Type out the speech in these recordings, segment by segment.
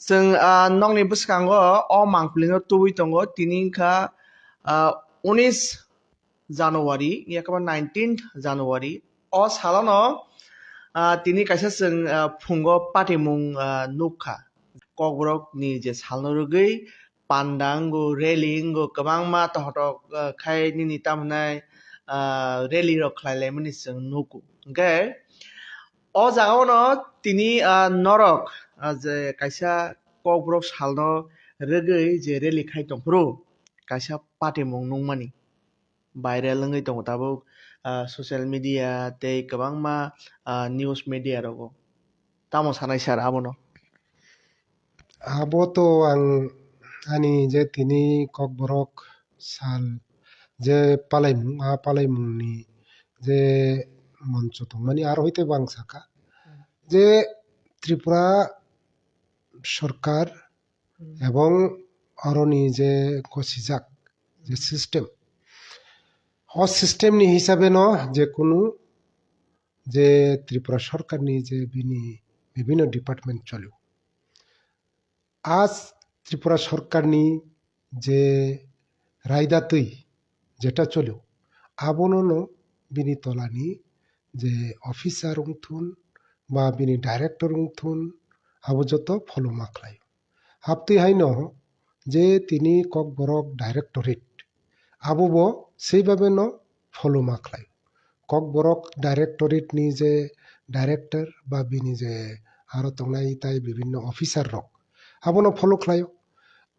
जों नंनि बसखांगो अ मांफ्लिङो तुबुइ दङ तिनिखा 19 जानुवारि याकबा 19 जानुवारि अ सालानो तिनि काइसा जों फुंगो पाटिमुं नुखा ककबरक नि जे सालनो रुगै पान्डांगो रेलिंगो गोबां मा तहटक खाय निनि तामनाय रेलि रक खालायलायमोन जों नुकु ओंखाय अ जागावनो तिनि नरक जे काइसा ककबरक सालनो रुगै जे रेलि खाय दंफ्रु काइसा पाटिमुं नुंमानि भाइरेल लङै दङ दाबो ससियेल मिडिया तै गोबां मा निउस मिडिया रगो तामो सानाय सार आबनो abo to ang ani je tini kokborok sal je palaimung a palaimungni je মঞ্চ tongmani aro hoite bangsaka যে ত্রিপুরা সরকার এবং অরনি যে গছিজাক যে সিস্টেম ও সিস্টেমনি হিসাবে ন যে কোনো যে ত্রিপুরা সরকারনি যে বিভিন্ন ডিপার্টমেন্ট চলে আজ ত্রিপুরা সরকারনি যে রায়দাতই যেটা চলেও আবননো বিনি তলানি যে অফিসার উংথুন বা বিনি ডাইরেক্টর উংথুন আবো যত ফলো মাখলাই হাবতুই হাইন যে তিনি ককবরক ডাইরেক্টরেট আবুবো সেইভাবে ন ফলো মাখলাই ককবরক ডাইরেক্টরেট নি যে ডাইরেক্টর বা বিনি যে আরো তংনাই তাই বিভিন্ন অফিসার রক আবনো ফলো খালায়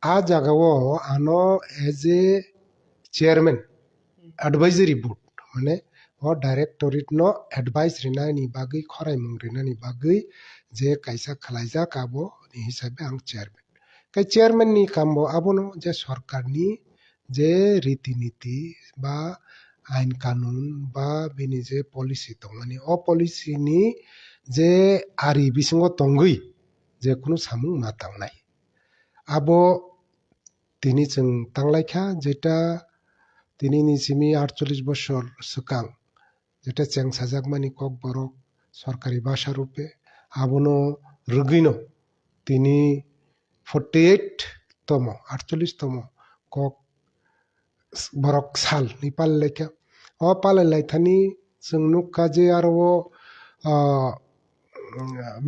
আ জায়গাও আনো as a chairman advisory board মানে ও ডাইরেক্টরেট ন এডভাইস রিনানি বাগৈ খরাইমুং রিনানি বাগৈ যে কাইসা খালাইজাক আবো ni হিসাবে আং চেয়ারম্যান কাই চেয়ারম্যান নি কামবো আবনো যে সরকারনি যে রীতিনীতি বা আইন কানুন বা বিনি যে পলিসি দं মানে ও পলিসিনি যে আরি বিসঙ্গ তঙ্গৈ যে কোনো সামুং মা তাंनाय আবো তিনি जों তাंलायखा যেটা তিনি নিসিমি 48 বছর সুকাং যেটা চেং সাজাকমানি ককবরক সরকারি ভাষা রূপে আবনো রুগিনো তিনি 48তম 48তম কক বরক সাল নিপাল লেখা ও পালে লাইথানি जों नुखा जे आरो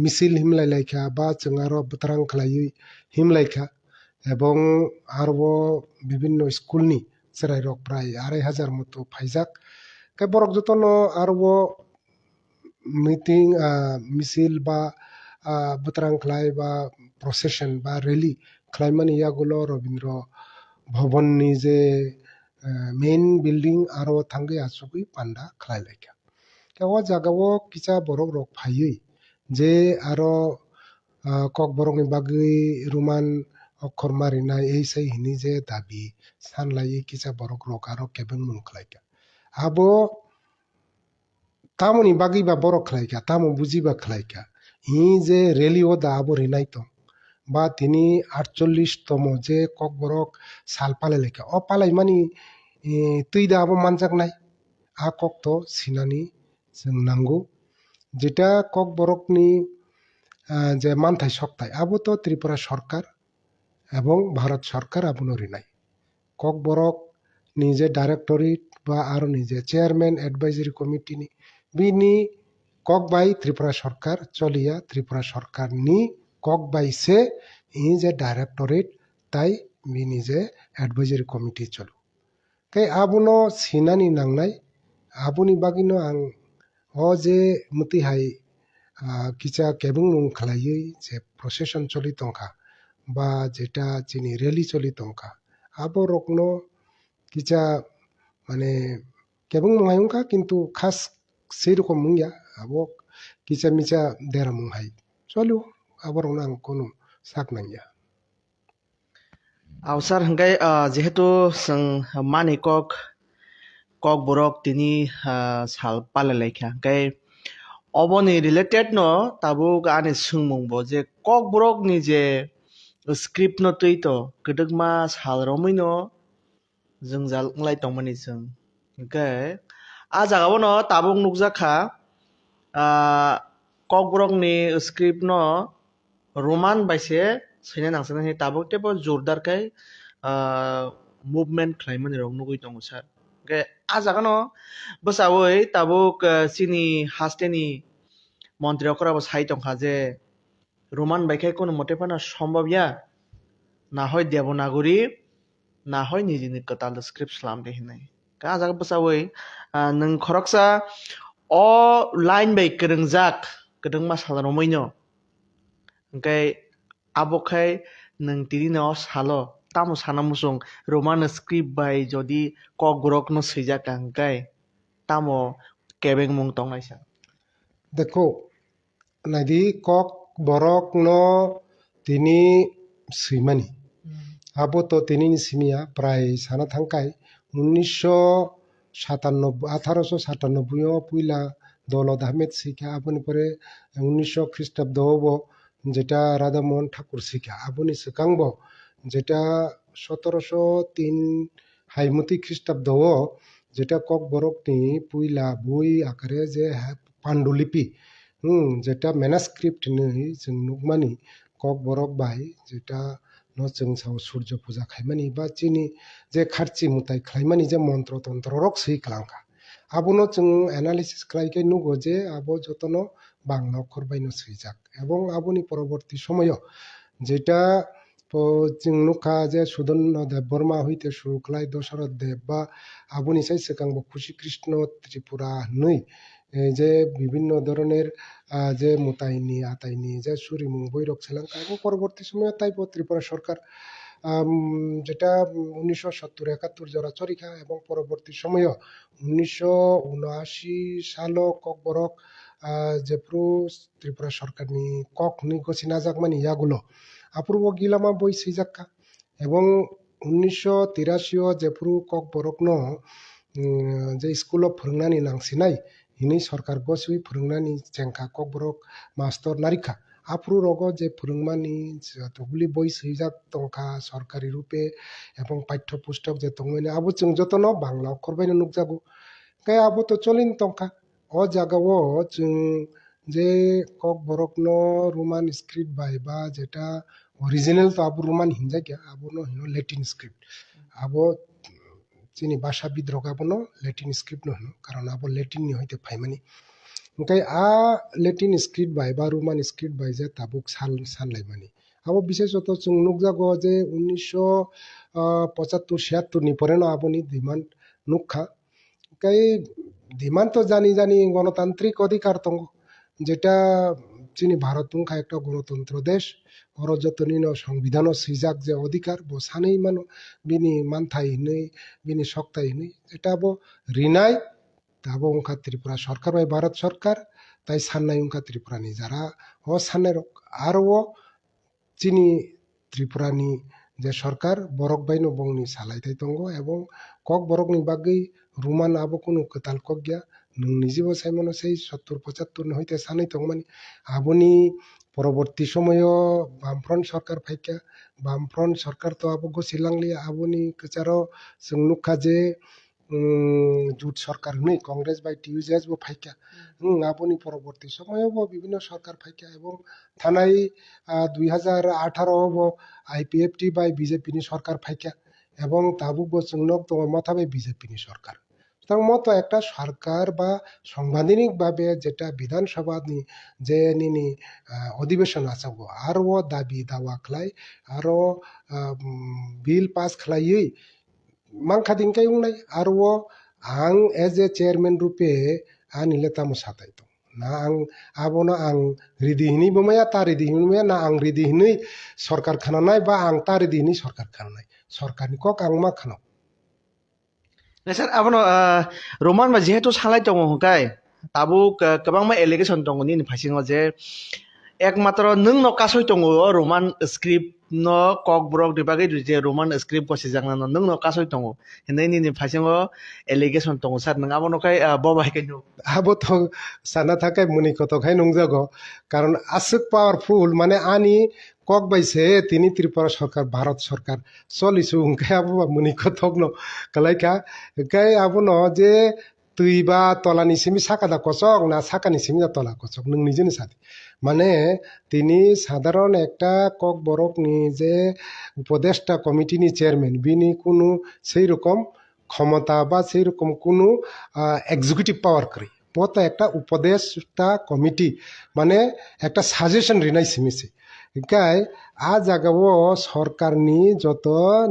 মিছিল হিমলাইলাইখা বা जों আরো বুতরাং খালাই হিমলাইখা এবং আরো বিভিন্ন স্কুলনি যেরাই রক প্রায় 2500 মতো ফাইজাক কে বরক যতন আরো মিটিং মিছিল বা বুতরাং খালাই বা প্রসেশন বা র্যালি খালাইমানি ইয়াগুলো রবীন্দ্র ভবননি যে মেইন বিল্ডিং আরো থাঙ্গে আসুগৈ পান্ডা খালাইলাইখা ও জায়গাও কিছা বরক রক ফাইयै যে আরো ককবরকনি বাগৈ রুমান অক্ষর মারিনাই এই সেই হিনি যে দাবি সানলাই কিছা বরক রক আরো কেবেন মুং খালাইকা আবো তামনি বাগৈ বা বরক খালাইকা তামো বুঝিবা খালাইকা হি যে রেলিও দা আবো রিনাই তো বা তিনি 48তম যে ককবরক সাল পালে লেখা ও পালাই মানি তুই দা আবো মানজাক নাই আ কক তো সিনানি जों नांगौ যেটা ককবরকনি যে মানথাই সকতাই আবো তো ত্রিপুরা সরকার এবং ভারত সরকার আবনো রিনাই ককবরক নিজে ডাইরেক্টরেট বা আরো নিজে চেয়ারম্যান অ্যাডভাইজারি কমিটি নি বিনি ককবাই ত্রিপুরা সরকার চলিয়া ত্রিপুরা সরকার নি ককবাই সে ই যে ডাইরেক্টরেট তাই বিনি যে অ্যাডভাইজারি কমিটি চলো তাই আবনো সিনানি নাংনাই আবনি বাগিনো আং ও যে মতিহাই কিছা কেবুং মুং খালাইयै যে প্রসেশন চলি তংখা বা যেটা যিনি রেলি চলি তংখা আবো রকনো কিছা মানে কেবুং মুংহাইংকা কিন্তু খাস সেই রকম মুংয়া আবো কিছা মিছা দেরা মুংহাই চলো আবো রকনো আং কোনো সাক নাইয়া आवसार हंगाय जेहेतु जों मानि ककबरक तिनि साल पालायलायखा हंगाय अबनि रिलेटेड न ताबो गाने सोंमंबो जे ककबरकनि जे स्क्रिप्ट न तैत गदगमा साल रमैनो जों जालांलाय दंमोन जों हंगाय आ जागाबो न ताबो नुकजाखा ककबरकनि स्क्रिप्ट न Raman बायसे sine nangsana he tabuk tebo jordar kai movement khlaimani rok nugui tongo sir ke a jaga no bwsawui tabuk chini hasteni মন্ত্রী অকরাবো সাই টংখা যে রোমান বাইখাই কোনো মতে পানা সম্ভব ইয়া না হয় দেবনাগরী না হয় নিজেনি কতাল স্ক্রিপ্ট স্লাম দেহিনাই কা জায়গা বসাওই নং খরকসা অ লাইন বাই করংজাক করং মা সালানো মইনো ओंखाय आबखाय नों तिरिनो सालो तामो सानामुसुं रोमान स्क्रिप्ट बाय जदि कक ग्रक नो सैजाका ओंखाय तामो केबें मुं तंनायसा দেখো নাইদি কক বরক ন তিনি সৈমানি আবো তো তিনি সিমিয়া প্রায় সানা থাঙ্কাই 1897 পুইলা দৌলত আহমেদ শিখা আপনি পরে 1900 খ্রিস্টাব্দ যেটা রাধামোহন ঠাকুর শিখা আপনি সেকাংব যেটা 1703 হাইমতি খ্রিস্টাব্দ যেটা কক বরকনি পুইলা বই আকারে যে পাণ্ডুলিপি যেটা ম্যানাস্ক্রিপ্ট নেই जों नुगमानि কক বরক বাই যেটা जों साव सूर्य पूजा खाइमानि बा चिनि जे खारची मुताय खाइमानि जे मन्त्र तन्त्र रक सै खालांखा आबोनो जों एनालिसिस खालायखाय नुगो जे आबो जतनो बांला अक्षर बायनो सैजाक এবং आबोनि পরবর্তী সময় যেটা जों नुखा जे सुदन देव बर्मा हইতে শুরু খালায় দশরথ দেব বা আবুনি সাই সেকাংব খুশি কৃষ্ণ ত্রিপুরা নই যে বিভিন্ন ধরনের যে মোতাইনি আতাইনি যে সুরিমুং বৈরক শ্রীলঙ্কা এবং পরবর্তী সময়ে তাই ত্রিপুরা সরকার যেটা 1970-71 জরা চরিখা এবং পরবর্তী সময়ে 1979 সাল কক বরক যেপ্রু ত্রিপুরা সরকারনি কক নি গছিনা জাকমানি ইয়াগুলো অপূর্ব গিলামা বই সৈজাক্কা এবং 1983 যেপ্রু কক বরক ন যে স্কুল फोरोंनानै नांसिनाय हिनै सरकार गसुइ फोरोंनानै जेंखा কক বরক मास्टर नारिखा आफ्रु रग जे फोरोंमानि जतगुলি বই সৈজাক তংখা সরকারি রূপে এবং পাঠ্যপুস্তক যে তংমানি আবো जों যতন বাংলা অক্ষর বাইনো নুকজাগো কাই আবো তো চলিন তংখা অ জাগাও जों যে কক বরক ন রোমান স্ক্রিপ্ট বাই বা যেটা অরিজিনাল তো আবো রোমান হিনজাকিয়া আবো ন হিনো ল্যাটিন স্ক্রিপ্ট আবো চিনি ভাষাবিদ রগাবনো ল্যাটিন স্ক্রিপ্ট নহনো কারণ আবো ল্যাটিন নি হইতে ফাইমানি ओंखाय आ ল্যাটিন স্ক্রিপ্ট বাই বা রোমান স্ক্রিপ্ট বাই যে তাবুক সানলাইমানি আবো বিশেষত जों नुकजागो जे 1975-76 नि পরে ন আবনি ডিমান্ড নুখা ओंखाय ডিমান্ড তো জানি জানি গণতান্ত্রিক অধিকার তঙ্গ যেটা চিনি ভারত তুংখা একটা গণতন্ত্র দেশ অর যতনি ন সংবিধান সৈজাক যে অধিকার বো সানেই মানো বিনি মানথাই হইनै বিনি সকতাই হইनै এটা আবো Rinnai Tabo উনকা Tripura Sarkar by Bharat সরকার তাই সান্নাই উনকা ত্রিপুরানি যারা ও সান্নাই আর ও চিনি ত্রিপুরানি যে সরকার বরক বাইনো বংনি সালাইতাই তঙ্গ এবং কক বরকনি বাগৈ রোমান আবো কোনো কতাল কক গিয়া নों নিজেবো সাইমনো সেই 70-75 হইতে সানাই তংমানি আবনি পরবর্তী সময় বামফ্রন্ট সরকার ফাইকা বামফ্রন্ট সরকার তো আবো গছিলাংলি আবনি কচারো जों नुखा जे জুট সরকার নেই কংগ্রেস বাই টিউজেস বো ফাইকা আবনি পরবর্তী সময়ও বিভিন্ন সরকার ফাইকা এবং থানাই 2018 বো আইপিএফটি বাই বিজেপি নি সরকার ফাইকা এবং তাবুক বো जोंनक তো মাথাবে বিজেপি নি সরকার তার মতো একটা সরকার বা সাংবিধানিক ভাবে যেটা বিধানসভা নি যে নিনি অধিবেশন আছে আর ও দাবি দাওয়া খাই আর বিল পাস খালাই মাংখাদিনকাই উংনাই আর ও আং এজ এ চেয়ারম্যান রূপে আনিলে তামো সাতাই তো না আং আবনো আং রিদি হিনি বমায়া তা রিদি হিনি না আং রিদি হিনি সরকার খানা নাই বা আং তা রিদি হিনি সরকার খানা নাই সরকারনি কক আং मा খানো Sir, abono Roman ma jehetu salai tongo hongkai tabuk kabang ma allegation tongo ni phasingo je একমাত্র নং ন কাসই tongo Roman script no kok brok dibagi je Roman script ko sijangna no nong no kasoi tongo hinai ni phasingo allegation tongo sir nang abono kai bobai kai no আবো তো সানা থাকায় মুনি কত খাই নংজাগো কারণ আসুক পাওয়ারফুল মানে আনি কক বাইছে তিনি ত্রিপুরা সরকার ভারত সরকার চলিছু উনকাই আবো মুনি কতক ন কালাইকা গাই আবো ন যে tui ba tolani simi sakada kosok na sakani simi tola kosok nung নিজেনি সাথে মানে তিনি সাধারণ একটা কক বরকনি যে উপদেষ্টা কমিটিনি চেয়ারম্যান বিনি কোনো সেই রকম ক্ষমতা বা সেই রকম কোনো এক্সিকিউটিভ পাওয়ার করে পথ একটা উপদেষ্টা কমিটি মানে একটা সাজেশন রিনাই সিমিছে গাই আ জায়গাও সরকারনি যত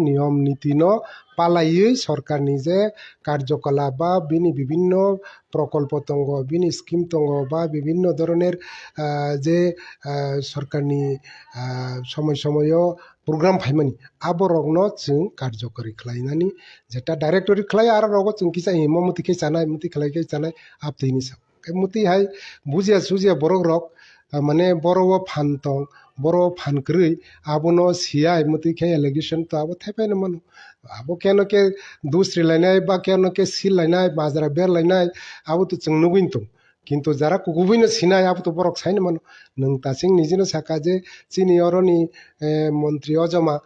নিয়ম নীতি ন পালাইयै সরকারনি যে কার্যকলাপ বা বিনি বিভিন্ন প্রকল্প তঙ্গ বিনি স্কিম তঙ্গ বা বিভিন্ন ধরনের যে সরকারনি সময় সময়ও প্রোগ্রাম ফাইমানি আবরগ্ন जों কার্যকরী খালাইনানি যেটা ডাইরেক্টরি খালাই আর রগ जों কিসা হিম মতিকে জানাই মতি খালাইকে জানাই আপতিনি সাব মতি হাই বুঝিয়া সুজিয়া বরগ রক মানে বড় ফানতং বড় ফানক্রৈ আবনো সিয়াই মতিকে এলিগেশন তো আবো থাইপাইনো মানো আবো কেনকে দুসরি লাইনাই বা কেনকে সিল লাইনাই বাজারা বের লাইনাই আবো তো जों নুগুইন তো কিন্তু যারা কুকুবিনো সিনাই আবো তো বরক সাইনো মানো নং তাসিং নিজেনো সাকা যে চিনি অরনি মন্ত্রী অজমা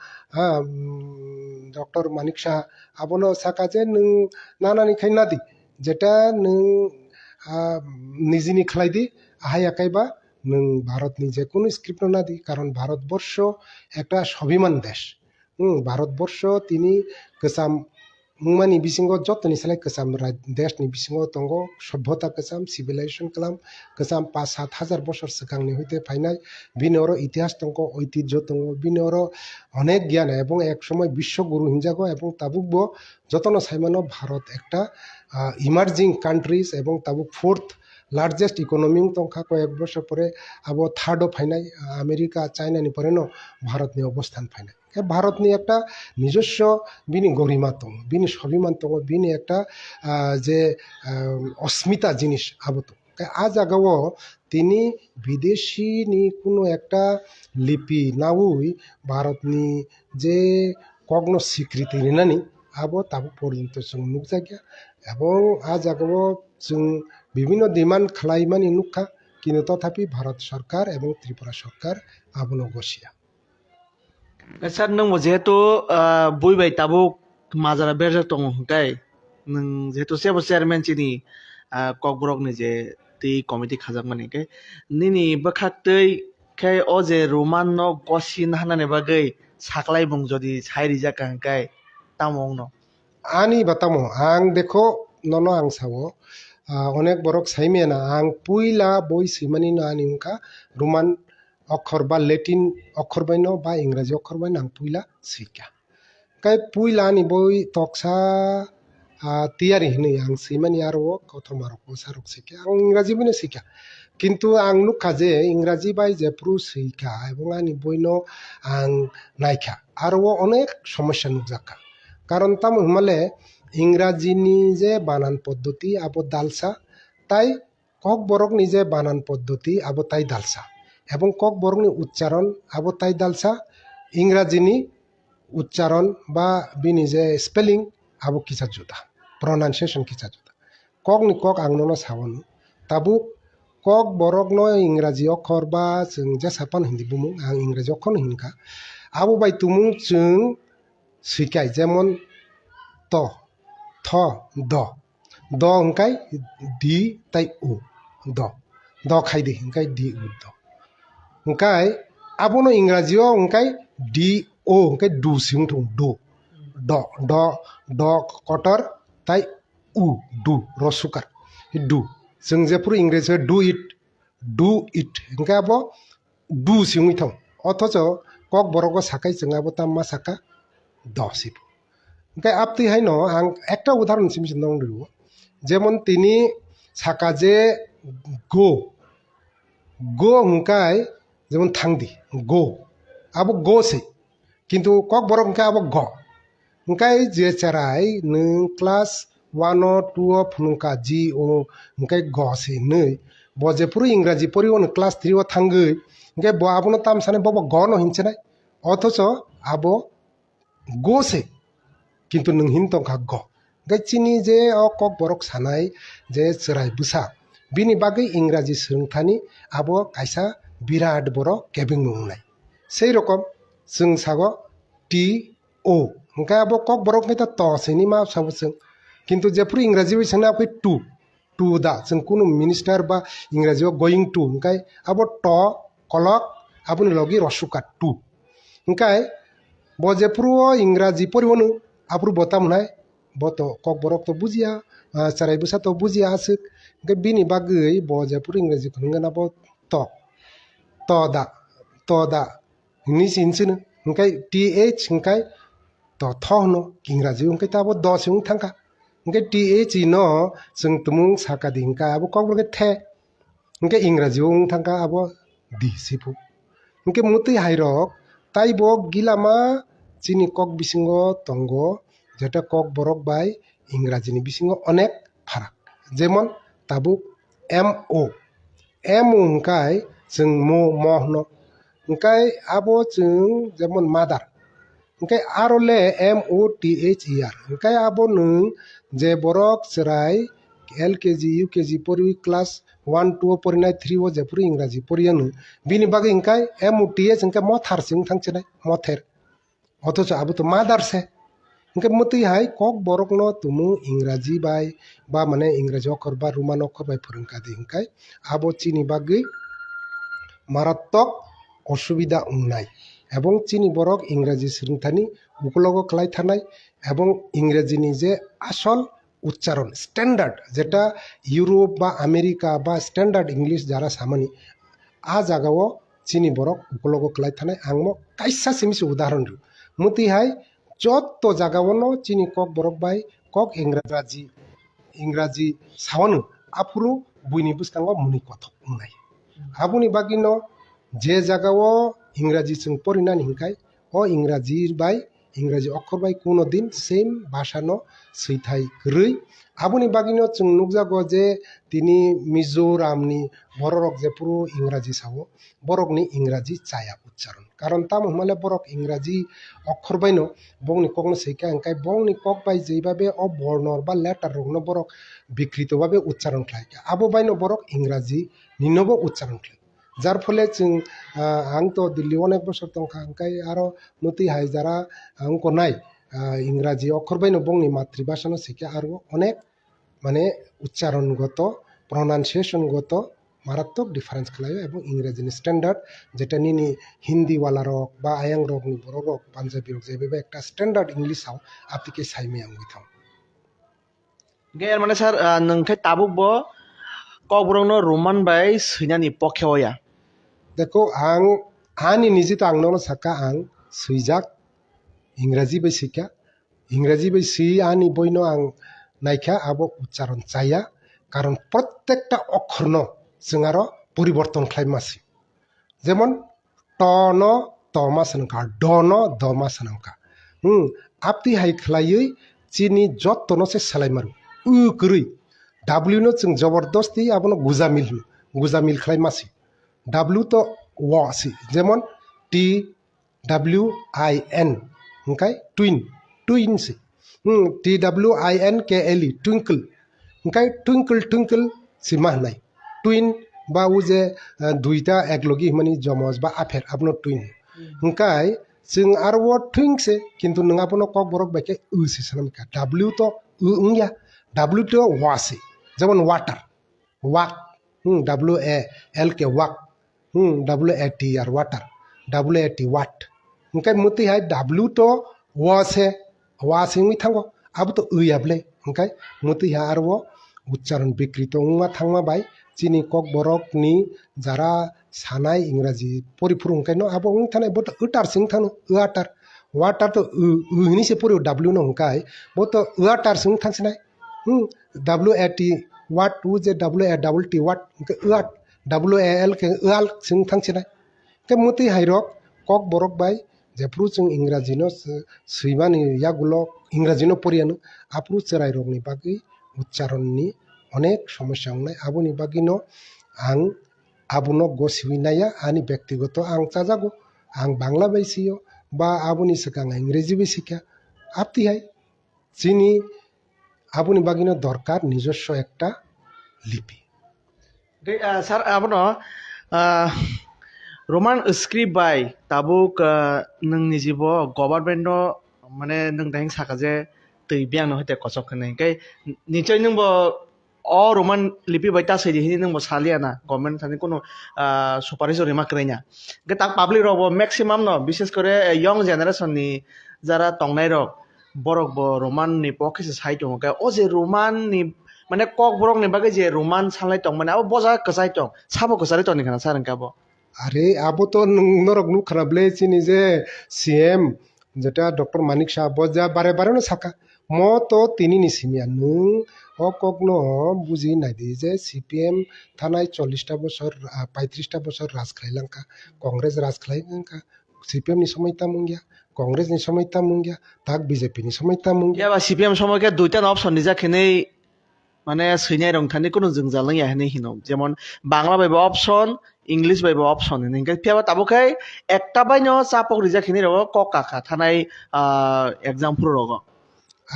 ডক্টর মানিক শাহ আবনো সাকা যে নং নানানি খাইনাদি যেটা নং নিজেনি খালাইদি আহাই আকাইবা নং ভারতনি যে কোনো স্ক্রিপ্ট না দি কারণ ভারতবর্ষ একটা স্বাভিমান দেশ ভারতবর্ষ তিনি গোসাম মুমানি বিসিঙ্গ যতনি সালাই গোসাম দেশনি বিসিঙ্গ দঙ্গ সভ্যতা গোসাম সিভিলাইজেশন কালাম গোসাম 5-7 বছর সিগাंनि হইতে ফাইনাই বিনি অর ইতিহাস দঙ্গ ঐতিহ্য দঙ্গ বিনি অর অনেক জ্ঞান এবং এক সময় বিশ্বগুরু হিনজাগো এবং তাবুক যতন সাইমানো ভারত একটা ইমার্জিং কান্ট্রিজ এবং তাবুক ফোর্থ লার্জেস্ট ইকোনমি তংখা কয়েক বছর পরে আবো থার্ডও ফাইনাই আমেরিকা চাইনানি পরে ন ভারতনি অবস্থান ফাইনাই ভারতনি একটা নিজস্ব বিনি গরিমা দङ বিনি স্বাভিমান দङ বিনি একটা যে অস্মিতা জিনিস আবতো আ জায়গাও তিনি বিদেশিনি কোনো একটা লিপি নাউই ভারতনি যে কগ্ন স্বীকৃতি নিনানি আবো তাবো পর্যন্ত जों নুকজাগিয়া এবং আ জায়গাও जों বিভিন্ন ডিমান্ড খালাইমানি নুখা কিন্তু তথাপি ভারত সরকার এবং ত্রিপুরা সরকার আবনো গসিয়া স্যার নং যেহেতু বইবাই তাবো মাজারা বেরজা দङ গাই নং যেহেতু সেবো চেয়ারম্যান চিনি ককবরকনি যে তি কমিটি খাজাক মানে কে নিনি বখাktै খাই অ যে রোমান ন গসিন হানানে বাগै সাকলাই বং যদি ছাইরি জাকা গাই তামং ন আনি বাতামো আং দেখো নন আং সাবো অনেক বরক সাইমেনা আং পুইলা বই সিমানি না আনি উনকা রোমান অক্ষর বা লেটিন অক্ষর বাইন বা ইংরাজি অক্ষর বাইন আং পুইলা শিকা কাই পুইলা আনি বই তকসা তিয়ারি হিনি আং সিমানি আর কথম আর সারক শিকা আং ইংরাজি বাইন শিকা কিন্তু আং নুখা যে ইংরাজি বাই যে প্রু শিকা এবং আনি বইন আং নাইখা আর অনেক সমস্যা নুকজাকা কারণ তাম হিমালে ইংরাজিনি যে বানান পদ্ধতি আবো দালসা তাই কক বরকনি যে বানান পদ্ধতি আবো তাই দালসা এবং কক বরকনি উচ্চারণ আবো তাই দালসা ইংরাজিনি উচ্চারণ বা বিনি যে স্পেলিং আবো কিসা জুদা প্রনাউন্সিয়েশন কিসা জুদা ককনি কক আংনো সাবন তাবু কক বরকনো ইংরাজি অক্ষর বা जों যে সাপান হিন্দি বুমুং আং ইংরাজি অক্ষর হিনকা আবো বাই তুমুং जों শিকাই যেমন ত থ দ দ হংকাই দি তাই উ দ দ খাই দি হংকাই দি উ দ হংকাই আবনো ইংরাজিও হংকাই ডি ও হংকাই ডু সিং থং ডু ড ড ড কটর তাই উ ডু রসুকার ডু जों যেপুর ইংরেজি ডু ইট হংকাই আবো ডু সিং থং অথচ কক বরক সাকাই जों আবো তাম্মা সাকা দ সিপ ওকে আপনি হাই ন আং একটা উদাহরণ সিমিশন দङ দিও যেমন তিনি সাকা যে গো গো হুঙ্কাই যেমন থাংদি গো আবো গো সে কিন্তু কক বড় হুঙ্কাই আবো গ হুঙ্কাই যে চারাই নং ক্লাস 1 2 ফুনুকা জি ও হুঙ্কাই গ সে नै বজেপুর ইংরাজি পড়ি অন ক্লাস 3 ও থাঙ্গৈ হুঙ্কাই ব আবনো তাম সানে বব গ ন হিনছেনাই অথচ আবো গো সে কিন্তু नों हिन तंखा ग गाइचिनी जे কক বরক সানাই যে চরাই বুসা বিনি বাগै ইংরাজি सोलोंथानि আবো কাইসা বিরাট বড় কেবিং মুংনাই সেই রকম जों সাগো টি ও হংকাই আবো কক বরক মেতা ত সেনি মা সাবো जों কিন্তু যেফोर इंराजि सोंना आपे टु दा जों कुनु मिनिस्टार बा इंराजियाव गोइं टु ओंखाय आबो ट कलक आबुनि लगी रसुका टु ओंखाय bo जेफोर इंराजि परिवनो आब्रु बतामनाय बतो कक बरक तो बुजिया साराय बुसा तो बुजिया आसुक ओंखाय बिनि बागै bo जेफोर इंराजि खोनगोन आबो त दा नि सिनसोनो ओंखाय th ओंखाय to thono इंराजि ओंखाय ताबो द सिं थांखा ओंखाय th नो जों तुमुं साका दिंका आबो कक बरके थे ओंखाय इंराजि ओं थांखा आबो दि सिफु ओंखाय मुति हाइरक ताइबो गिलामा चिनि कक बिसिंगो तंगो जेटा कक बरक बाय इंराजिनि बिसिंगो अनेक फाराक जेमन ताबु mo ओंखाय जों म हनो ओंखाय आबो जों जेमन मादार ओंखाय आरले MOTHER ओंखाय आबो नों जे बरक सेराय LKG UKG परि क्लास 1 2 परिनाय 3 ओ जेफोर इंराजि परियानो बिनि बागै ओंखाय MOTH ओंखाय मथार सिं थांचनाय मथेर अथच आबो तो मादार से ओंखाय मति हाय कक बरक न तुमु इंराजि बाय बा माने इंराजि अक्षर बा रोमान अक्षर बाय फोरोंका दे ओंखाय आबो चिनि बागै मारात्मक असुबिदा उंनाय এবং চিনি বরক ইংরেজি सोलोंथाइनि उपलग खालाय थानाय এবং इंराजिनि जे आसल उच्चारण स्टैंडार्ड जेटा यूरोप बा आमेरिका बा स्टैंडार्ड इंग्लिश जारा सामानि आ जागाओ चिनि बरक उपलग खालाय थानाय आंमो काइसा सिमिस उदाहरण रु मुति हाय जत्त जागाओनो चिनि कक बरक बाय कक इंराजि सावनो आफुरु बुइनि बुसकांगो मुनि कथक उंनाय आबुनि बागिनो जे जागाओ इंराजि जों परिनानि हिंखाय अ इंराजि बाय इंराजि अक्षर बाय कोनो दिन सेम भाषानो सैथाय रै आबुनि बागिनो जों नुकजागो जे तिनि मिजोरामनि बरक जेफोर इंराजि सावो बरकनि इंराजि चाया उच्चारण कारण ताम हमाले बरक इंराजि अक्षर बायनो बंनि ककनो सैका हिंखाय बंनि कक बाय जेबाबे अ बर्णर बा लेटार रकनो बरक विकृत बाबे उच्चारण खालाय आबो बायनो बरक इंराजि निनोबो उच्चारण खालाय जार फले जों आं तो दिल्ली अनेक बছর तंखा ओंखाय आरो मुति हाय जारा आंको नाय इंराजि अक्षर बायनो बंनि मातृभाषानो सैका आरो अनेक माने उच्चारणगत प्रनाउन्सिएशनगत मारात्मक डिफारेंस खालायो एबं इंराजिनि स्टैंडार्ड जेटा निनि हिंदी वाला रक बा आयांग रकनि बर रक पांजाबी रक जेबे একটা स्टैंडार्ड इंग्लिशआव आप्लिके साइमे आं बिथां गेर माने सर नोंथाय ताबुकबो कक बरकनो रोमान बाय सैनानि पखेवया देखो आं आंनि निजित आंनावनो साका आं सैजाक इंराजि बाय सैका इंराजि बाय सै आंनि बयनो आं नायखा आबो उच्चारण चाया कारण प्रत्येकटा अक्षरनो जों आरो परिवर्तन खालाममासै जेमन ट न त मा सानखा ड न द मा सानखा आपति हाय खलायै चिनि जत्तनो से सालायमारु गरै W नो जों जबरदस्ती आबनो गुजामिल खालाममासै W तो व सै जेमन TWIN ओंखाय ट्विन सै TWINKLE ट्विंकल ओंखाय ट्विंकल सिमा होनाय ट्विन बा उ जे दुइटा एकलगी माने जमज बा आफेर आबनो ट्विन ओंखाय जों आरो ट्विंकसे किन्तु नङाबनो कक बरक बायके सै सानमका W तो उंया W तो व सै जेमन वाटार वाक WAL के वाक WATR वाटार WAT वाट ओंखाय मुति हाय W तो वासिंग थांगो अब तो याबले ओंखाय मुति हा आरो उच्चारण विकृत उमा थांमा बाय चिनि कक बरकनि जारा सानाय इंराजि परिफुर ओंखायनो आबो उं थानाय बत उटार सिं थानो वाटार तो हिनि से परियो W नो ओंखाय बत उटार सिं थांसनाय WAT वाट उ जे WAT वाट ओंखाय WAL के आल सिं थांसनाय के मुति हायरक कक बरक बाय जेफ्रु जों इंराजिनो सैमानि यागुलो इंराजिनो परियानो आप्रु चेराय रकनि बागै उच्चारणनि अनेक समस्या उंनाय आबुनि बागिनो आं आबुनो गसिविनाया आनि व्यक्तिगत आं चाजागो आं बांला बायसियो बा आबुनि सिगां इंराजि बायसिका आपति हाय चिनि आबुनि बागिनो दरकार নিজস্ব একটা लिपि सर आबनो रोमान स्क्रिप्ट बाय ताबुक नोंनि जिबो गभर्नमेन्ट माने नों दाहिं साका जे tui biang no hite kosok khane kai nichoi nung bo o roman lipi baita sedi hini nung bo salia na government thani kono সুপারিশ রিমা করেনা গে তাক পাবলিক রব ম্যাক্সিমাম ন বিশেষ করে ইয়ং জেনারেশন ni যারা টংনাই rock borok bo roman ni pokhe se sai tong ka o je roman ni মানে cock borok ni bagay je roman salai tong মানে abo boja kasai tong sabo kasai tong ni kana sarang ka bo আরে আবো তো নরক নু খারাপলে চিনি যে CM যেটা ডক্টর মানিক সাহ যা বারে বারে না সাকা ম তো তিনি নিসিমিয়া নং ও কগ্ন বুঝি নাই দি যে সিপিএম থানায় 40টা বছর 35টা বছর রাজ খাইলাঙ্কা কংগ্রেস রাজ খাইলাঙ্কা সিপিএম নি সময় তামুঙ্গিয়া কংগ্রেস নি সময় তামুঙ্গিয়া তাক বিজেপি নি সময় তামুঙ্গিয়া ইয়াবা সিপিএম সময় কে দুইটা অপশন নিজা খেনে মানে সৈন্যাই রং থানি কোনো জংজালং ya হেনে হিনো যেমন বাংলা বাইবা অপশন ইংলিশ বাইবা অপশন হেনে পিয়াবা তাবুকাই একটা বাইনো চাপক রিজা খেনি রগ কক কাকা থানাই এক্সাম পুরো রগ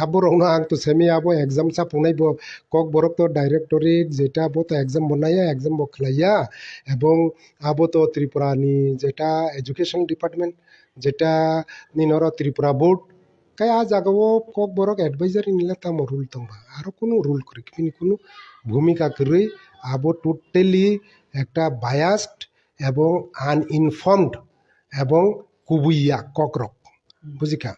আবো রংনা আং তো সেমি আবো এক্সাম চা পুনাই বো কক বরক তো ডাইরেক্টরেট যেটা আবো তো এক্সাম বনাইয়া এক্সাম বখলাইয়া এবং আবো তো ত্রিপুরানি যেটা এডুকেশন ডিপার্টমেন্ট যেটা নিনর ত্রিপুরা বোর্ড কাই আজ আগাবো কক বরক অ্যাডভাইজারি নিলে তাম রুল তংবা আরো কোনো রুল করে কিন্তু কোনো ভূমিকা করে আবো টোটালি একটা বায়াসড এবং আনইনফর্মড এবং কুবুইয়া ককরক বুঝিকা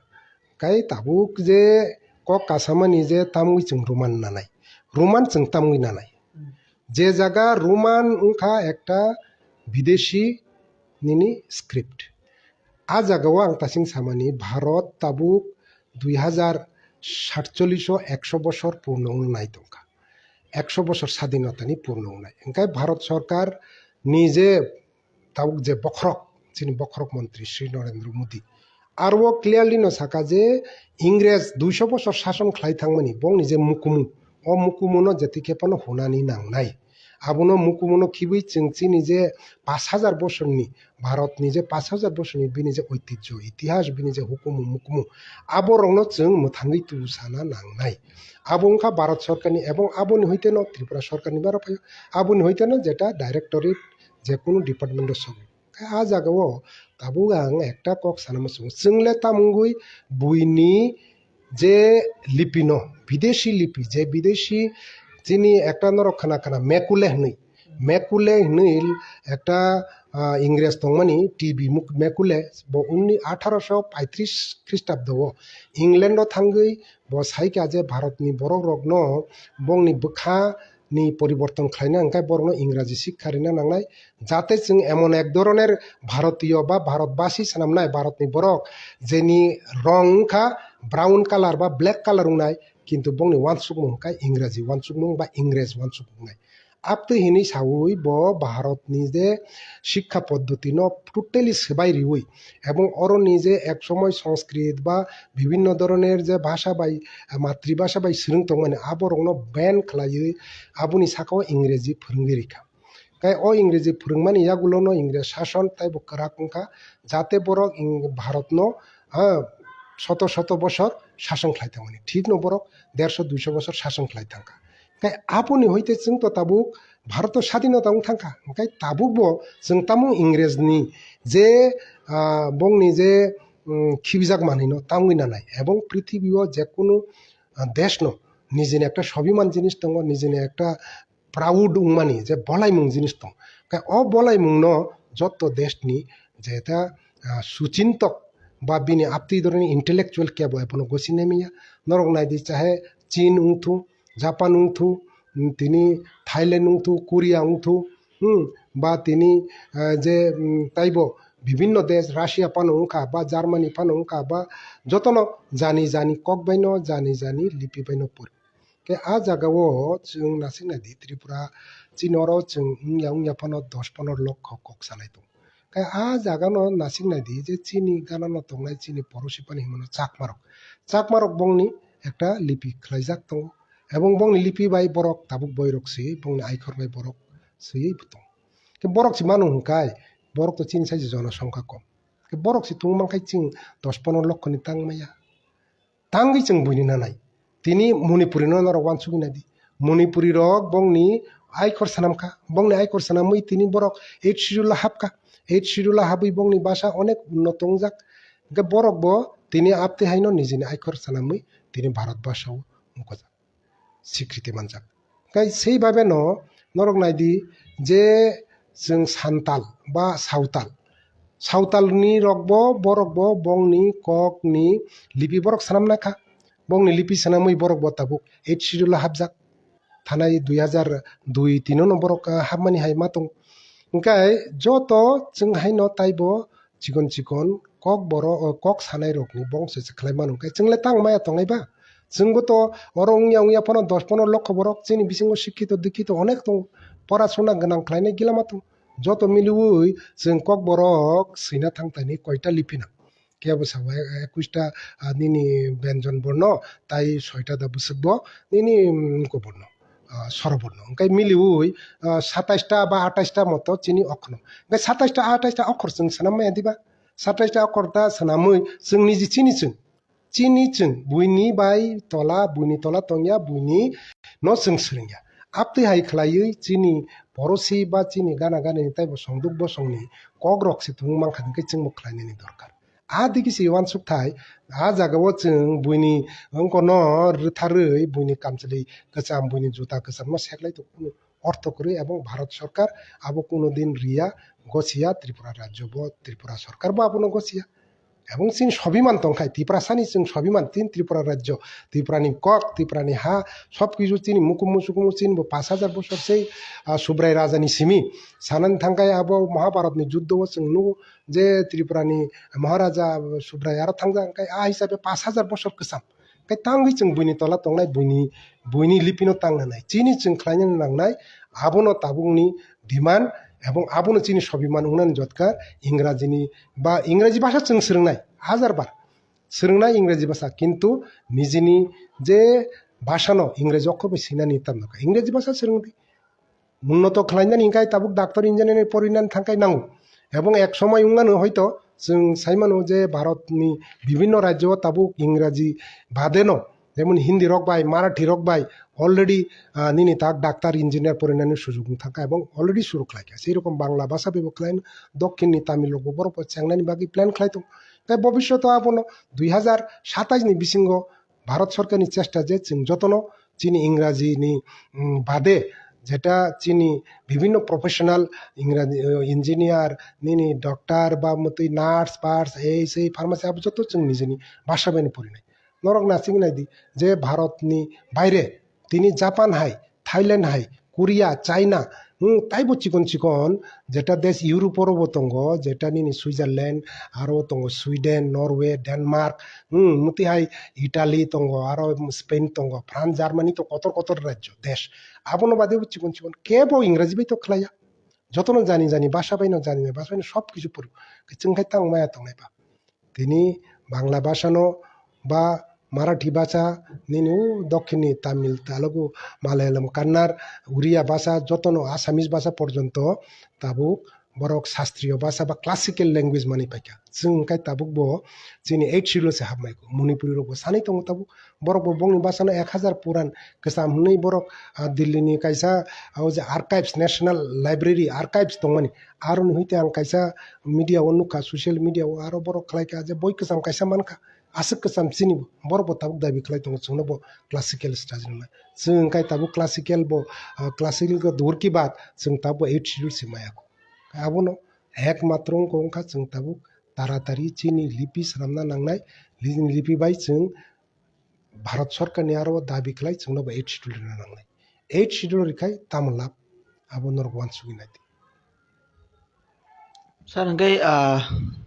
কাই তাবুক যে কক কাসামানি যে তামুই जों রোমান নানাই রোমান जों তামুই নানাই যে জায়গা রোমান উনখা একটা বিদেশি নিনি স্ক্রিপ্ট আ জায়গাও আং তাসিং সামানি ভারত তাবুক 2047 বছর পূর্ণ নাই দংখা 100 বছর স্বাধীনতানি পূর্ণ নাই ওংকাই ভারত সরকার নিজে তাবুক যে বখরক যিনি বখরক মন্ত্রী শ্রী নরেন্দ্র মোদী আর ও ক্লিয়ারলি ন সাকা যে ইংরেজ 200 বছর শাসন খাই থাকমানি বং নিজে মুকুমু ও মুকুমুনো যেতিকেপানো হুনানি নাংনাই আবুনো মুকুমুনো খিবুই চিংচি নিজে 5000 বছরনি ভারত নিজে 5000 বছরনি বি নিজে ঐতিহ্য ইতিহাস বি নিজে হুকুমু মুকুমু আবো রংনো जों মোথাঙ্গি তুসানা নাংনাই আবংখা ভারত সরকারনি এবং আবনি হইতে ন ত্রিপুরা সরকারনি বারো পাই আবনি হইতে ন যেটা ডাইরেক্টরেট যে কোনো ডিপার্টমেন্টের সব আ জায়গাও তাবু আং একটা কক সানামসুং जोंले तामुंगुई बुइनि যে লিপি ন বিদেশি লিপি যে বিদেশি যিনি একটা নরক খানা খানা মেকুলে হইল একটা ইংরেজ তংমানি টিভি মুখ মেকুলে 1835 খ্রিস্টাব্দ ইংল্যান্ড থাঙ্গই ব সাইকা যে ভারতনি বড় রগ্ন বংনি বখা নি পরিবর্তন খাইনা ওংকাই বরং ইংরাজি শিক্ষারিনা নাংনাই যাতে जों এমন এক ধরনের ভারতীয় বা ভারতবাসী সানামনাই ভারতনি বরক যেনি রং খা ব্রাউন কালার বা ব্ল্যাক কালার উনাই কিন্তু বংনি ওয়ানসুকমুং কাই ইংরাজি ওয়ানসুকমুং বা ইংরেজ ওয়ানসুকমুং আপতো হিনি সাউই ব ভারতনি যে শিক্ষা পদ্ধতি ন টোটালি সেবাই রিউই এবং অর নিজে এক সময় সংস্কৃত বা বিভিন্ন ধরনের যে ভাষা বাই মাতৃভাষা বাই সিরুংতং মানে আবরং ব্যান খালাই আবুনি সাকাও ইংরেজি ফোরোংगिरिखा কাই ও ইংরেজি ফোরোংমানি ইয়াগুলো ন ইংরেজ শাসন তাই বকরাকুংখা যাতে বরক ভারত ন শত শত বছর শাসন খাইতাম মানে ঠিক ন বরক 150-200 বছর শাসন খাইতাঙ্কা কাই আপনি হইতে जों তো তাবুক ভারত স্বাধীনতা থাকা ওংকাই তাবুক ব जों তামু ইংরেজনি যে বংনি যে খিবিজাক মানি ন তামুই নানাই এবং পৃথিবীও যে কোনো দেশ ন নিজেনি একটা স্বাভিমান জিনিস দङ নিজেনি একটা প্রাউড উংমানি যে বলাইমুং জিনিস দङ কাই অ বলাইমুং ন যত দেশনি যেটা সুচিন্তক বা বিনি আপতি ধরনের ইন্টেলেকচুয়াল কেবো এপনো গসিনেমিয়া নরক নাইদি চাহে চীন উংথু জাপান উংথু তিনি থাইল্যান্ড উংথু কোরিয়া উংথু বা তিনি যে তাইব বিভিন্ন দেশ রাশিয়া পানো উংখা বা জার্মানি পানো উংখা বা যতন জানি জানি কক বাইন জানি জানি লিপি বাইন পড়ি কে আ জায়গাও जों নাসিনাদি ত্রিপুরা চীনর जों উংয়া পানো 10-15 লক্ষ কক সানাই দङ কাই আ জাগানো নাসিনাদি যে চিনি গানানো তংনাই চিনি পরশি পানি হিমনো চাকমারক বংনি একটা লিপি খাইজাক দङ এবং বংনি লিপি বাই বরক তাবুক বৈরক সই বংনি আইখর বাই বরক সই বুতং কে বরক সি মানু হুকাই বরক তো চীন সাইজ জনসংখ্যা কম কে বরক সি তুংমাংখাই जों 10-15 লক্ষনি তাংমায়া তাঙ্গি जों বুইনি নানাই তিনি মণিপুরি নর ওয়ানসুগি নাদি মণিপুরি রক বংনি আইখর সানামখা বংনি আইখর সানামই তিনি বরক 8 শিডিউল হাবকা 8 শিডিউল হাবই বংনি ভাষা অনেক উন্নত যাক কে বরক ব তিনি আপতে হাইনো নিজেনি আইখর সানামই তিনি ভারতবর্ষও মুখজাক স্বীকৃতি मोनजाक ओंखाय সেইভাবে नरक नायदि जे जों सान्ताल बा सावतालनि रकबो बरकबो बंनि ककनि लिपि बरक सानामनाखा बंनि लिपि सानामै बरक बताबुक 8 शिड्यूल हाबजाक थानाय 2002-3 बरक हाबमानि हाय मातं ओंखाय जत जोंहाय ताइबो चिकन कक बर कक सानाय रकनि बंसो खालायमान ओंखाय जोंलाय तांमाया तंनायबा जोंबोथ' उंया फनो 10-15 लक्ष बरक जोंनि बिसिङाव शिक्षित दीक्षित अनेक दं परासुना गोनां खालायनाय गिलामा दं जत मिलुवै जों कक बरक सैना थांतानि कयटा लिपिना केबो सावा 21टा निनि व्यञ्जन बर्ण ताई 6टा दा बुसबो निनि को बर्ण स्वरबर्ण ओंखाय मिलुवै 27टा बा 28टा मत चिनि अक्षर ओंखाय 27टा 28टा अक्षर जों सानामाया दिबा 27टा अक्षरता सानामै जों निजि चिनि बुइनि बाय तला बुइनि तला तंया बुइनि न जों सोलोंया आपते हाय खलायै चिनि परोसी बा चिनि गाना गानानि ताइबो संदुक बसंनि कक रक्से तुं मांखानिखै जों मखलायनायनि दरकार आ दिगिसि वान सुखथाय आ जागाव जों बुइनि अंकन रथारै बुइनि कामचलि गचाम बुइनि जुता गचाम सेखलाय तो कुनु अर्थ करे এবং भारत सरकार आबो कुनु दिन रिया गसिया त्रिपुरा राज्य बो त्रिपुरा सरकार बो आबो गसिया এবং চিন স্বাভিমান তংখাই ত্রিপুরাসানি जों স্বাভিমান তিন ত্রিপুরা রাজ্য ত্রিপুরানি কক ত্রিপুরানি হা সব কিছু চিনি মুকুমু সুকুমু চিনবো 5000 বছর সেই সুব্রাই রাজানি সিমি সানান থাঙ্গাই আবো মহাভারতনি যুদ্ধ जों नु যে ত্রিপুরানি মহারাজা সুব্রাই আর থাঙ্গা आ हिसाबै 5000 বছর गोसाम ओंखाय तांगै जों बुइनि तला तंनाय बुइनि लिपिनो तांनाय चिनि जों खालायनो नांनाय आबोनो ताबुंनि डिमान्ड এবং আবনো চিনি স্বাভিমান উনান জতকার ইংরাজি ভাষা जों सोलोंनाय हाजारबार सोलोंनाय इंराजी भाषा किन्तु निजिनि जे भाषानो इंराजी अक्षरबो सैनानि तामनोखा इंराजी भाषा सोलोंदि उन्नत खालायनानै इंखाय ताबुक डाक्टर इन्जिनियारिं फरायनानै थांखाय नांगौ এবং এক সময় উঙ্গানো হয়তো जों साइमानो जे भारतनि বিভিন্ন রাজ্য তাবুক ইংরাজি বাদেনো যেমন হিন্দি রকবাই মারাঠি রকবাই অলরেডি নিনি তাক ডাক্তার ইঞ্জিনিয়ার পরিণামের সুযোগ থাকা এবং অলরেডি শুরু খাইছে সেই রকম বাংলা ভাষা ব্যবহার দক্ষিণনি তামিল লোক বড় চ্যাংনানি বাকি প্ল্যান খাইতো তাই ভবিষ্যতে আপন 2027 नि बिसिंग भारत सरकारनि চেষ্টা যে যতন চিনি ইংরাজিনি বাদে যেটা চিনি বিভিন্ন প্রফেশনাল ইংরাজি ইঞ্জিনিয়ার নিনি ডক্টর বা মতই নার্স পার্স এই সেই ফার্মাসি আব যত जों নিজেনি ভাষা বানি পরিনাই নরক নাসিং নাইদি যে ভারতনি বাইরে তিনি জাপান হাই থাইল্যান্ড হাই কোরিয়া চাইনা তাইবো চিকন যেটা দেশ ইউরোপরও তঙ্গ যেটা নিনি সুইজারল্যান্ড আরও তঙ্গ সুইডেন নরওয়ে ডেনমার্ক মতি হাই ইটালি তঙ্গ আরও স্পেন তঙ্গ ফ্রান্স জার্মানি তো কত রাজ্য দেশ আবনো বাদেও চিকন কেবো ইংরাজি বাই তো খেলাইয়া যতন জানি ভাষা বাইনো জানি না ভাষা বাইনো সব কিছু পড়ব जोंखाय तां माया तंनायबा তিনি বাংলা ভাষানো বা মারাঠি ভাষা নিনু দক্ষিণী তামিল তেলুগু মালায়ালাম কান্নাড় উড়িয়া ভাষা যতন আসামিজ ভাষা পর্যন্ত তাবুক বরক শাস্ত্রীয় ভাষা বা ক্লাসিক্যাল ল্যাঙ্গুয়েজ মানি পাইকা जों ओंखाय ताबुक बो जोंनि 8 शिड्यूलसे हाबनायखौ मणिपुरि रकबो सानै दङ ताबुक बरकबो बंनि भाषानो 1000 पुरान गोसाम नै बरक दिल्लीनि कायसा जे आर्काइव्स नेशनल लाइब्रेरी आर्काइव्स दं माने आरो हइते आं कायसा मिडियाव नुखा ससियेल मिडियाव आरो बरक खालायका जे बय गोसाम कायसा मानखा आसक गोसाम चिनि बरबो ताबुक दाबि खालाय दङ जोंनो क्लासिकल स्टाइल ना जों ओंखाय ताबुक क्लासिकल दूर की बात जों ताबो 8 शिड्यूल से मायाखौ आबोनो एकमात्र अंखा जों ताबुक तारातारि चिनि लिपि सानना नांनाय लिपि बाय जों भारत सरकारनि आरो दाबि खालाय जोंनो 8 शिड्यूल नांनाय 8 शिड्यूल रिखाय तामलाब आबो नरगवान सुगिनाय सार ओंखाय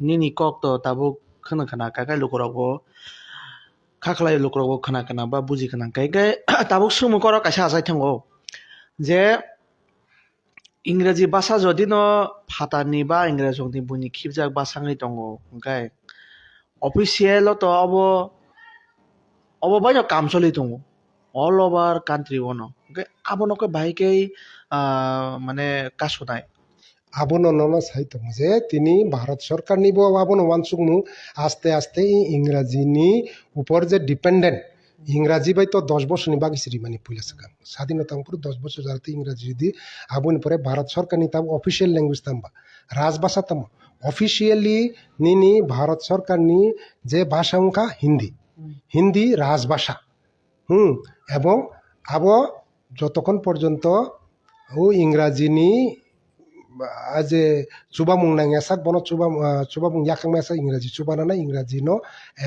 निनि कक तो ताबुक खोना काकाय लुकरावबो खाखलाय लुकरावबो खोना बा बुजि खोना काकाय ताबुक सुमुकर कायसा आजाय थांगो जे इंराजी भाषा যদি ন ফাটানি বা इंराजी बुनि खिबजाक बासाङै दङ ओंखाय अफिसियेल तो अब बायनो काम चलि दङ अल ओभार कान्ट्रि वन ओंखाय आबनोको बाहायकै माने कासनाय आबोनो ननो साहित्य जे তিনি भारत सरकारनिबो आबोनो वानसुगमु आस्ते आस्ते इंराजीनि ऊपर जे डिपेंडेंट इंराजी बाई तो 10 বছরনি बाकी सिरि माने पुलिसका स्वाधीनता पुर 10 বছর जाते इंराजी यदि आबोनि परे भारत सरकारनि ताब ऑफिशियल लैंग्वेज तांबा राजभाषा ताम ऑफिशियली निनी भारत सरकारनि जे भाषा उनका हिंदी হিন্দি রাজভাষা এবং আবো যতক্ষণ পর্যন্ত ও ইংরাজিনি যে চুবামুং নাঙেসাক বনো চুবামুং ইয়াখাংমেসা ইংরাজি চুবানা ইংরাজি নো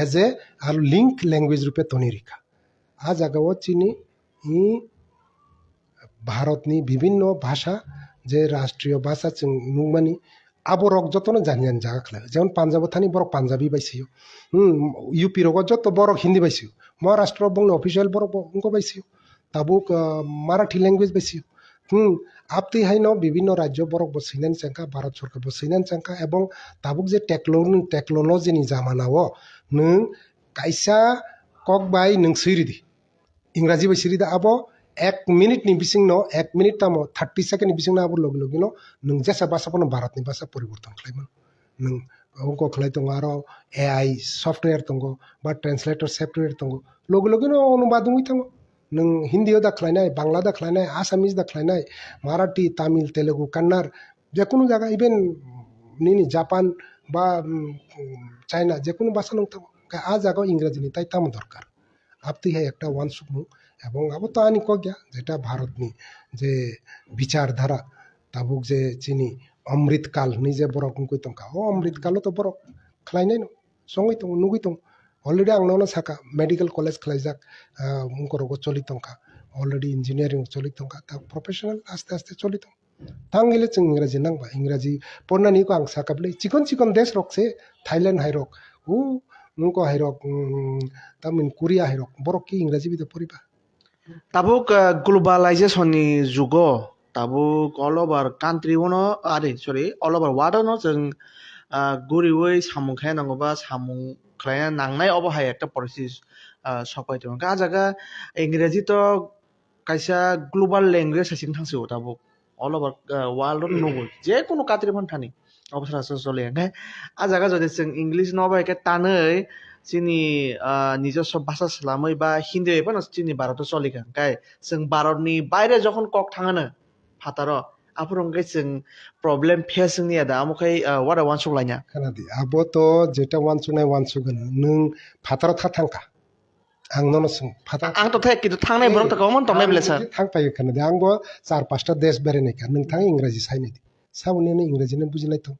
এজ এ আর লিঙ্ক ল্যাঙ্গুয়েজ রূপে তনিরিকা আ জায়গাও চিনি ই ভারতনি বিভিন্ন ভাষা যে রাষ্ট্রীয় ভাষা जों নুমানি আবো রক যতন জানিয়ান জায়গা খেলা যেমন পাঞ্জাব থানি বড় পাঞ্জাবি বাইছিও ইউপি রক যত বড় হিন্দি বাইছিও মহারাষ্ট্র বংল অফিসিয়াল বড় অঙ্ক বাইছিও তাবুক মারাঠি ল্যাঙ্গুয়েজ বাইছিও আপতি হাইন বিভিন্ন রাজ্য বড় বসিনান চাঙ্কা ভারত সরকার বসিনান চাঙ্কা এবং তাবুক যে টেকনোলজিনি জামানাও নों কাইসা কক বাই नों সৈরিদি ইংরাজি বাইছিরিদা আবো 1 মিনিটনি বিসিংনো 1 মিনিট তামো 30 সেকেন্ডনি বিসিংনো আবো লগে লগিনো नों जेसा भाषाखौनो भारतनि भाषा परिवर्तन खालामो नों अंक खालाय दङ आरो एआई सफ्टवेयर दङ बा ट्रान्सलेटर सफ्टवेयर दङ लगे लगेनो अनुवाद होई थाङो नों हिन्दी दा खालायनाय बांला दा खालायनाय आसामिस दा खालायनाय माराठी तामिल तेलुगु कन्नड़ जेकुनु जागा इभेन निनि जापान बा चाइना जेकुनु भाषा नों थाङो आ जागा इंराजिनि ताई तामो दरकार আপতি হ্যাঁ একটা ওয়ান সুকমু এবং আবো তো আনি কগিয়া যেটা ভারতনি যে বিচারধারা তাবুক যে চিনি অমৃতকাল নিজে বরক কইতংকা ও অমৃতকালও তো বরক খালাইনাই ন সঙ্গই তো নুগুই তো অলরেডি আংনাवनो সাকা মেডিকেল কলেজ খালাইজাক মুকরগো চলিতংকা অলরেডি ইঞ্জিনিয়ারিং চলিতংका তা প্রফেশনাল আস্তে আস্তে চলিতং थांगिले जों इंराजि नांबा इंराजि पढ़नानिको आं साकाबले चिकन चिकन देश रकसे थाईलैंड हाइरक ऊ नुको हाइरक तामिन कोरिया हाइरक बरक की इंराजि बिदे पढ़िबा তাবুক গ্লোবালাইজেশনनि जुगाव তাবুক অল ওভার কান্ট্রি उनो आरे सरि अल ओभार वार्ल्डआवनो जों गुरैयै सामुं खायनांगौबा सामुं खालायना नांनाय अबहाय একটা পরিস্থিতি সপাই दं गा जागा इंराजि तो कायसा ग्लोबाल लैंग्वेज हासिन थांसो ताबुक अल ओभार वार्ल्ड नंगौ जे कोनो कान्ट्रि मान थानि अबस्था चले ओंखाय आ जागा जदि जों इंग्लिश नङाबा एके तानै जोंनि নিজস্ব ভাষা সালাमै बा हिन्दी एबा जोंनि भारताव चलिगोन ओंखाय जों भारतनि बायरे जखन कक थाङोनो फातार आफोरंखाय जों प्रब्लेम फेस जोंनिया दा ओमखाय वादा वान सलायना खानादि आबो तो जेटा वान सुगन नों फातार था थांका आं ननो सों फातार आं तो थाय किन्तु थांनाय बरं तकमोन तमनाय बेले सर थां पायो खानादि आंबो 4-5टा देश बेरायनायखा नोंथां इंराजि सायनायदि साबुनिनो इंराजिनो बुजिनाय तो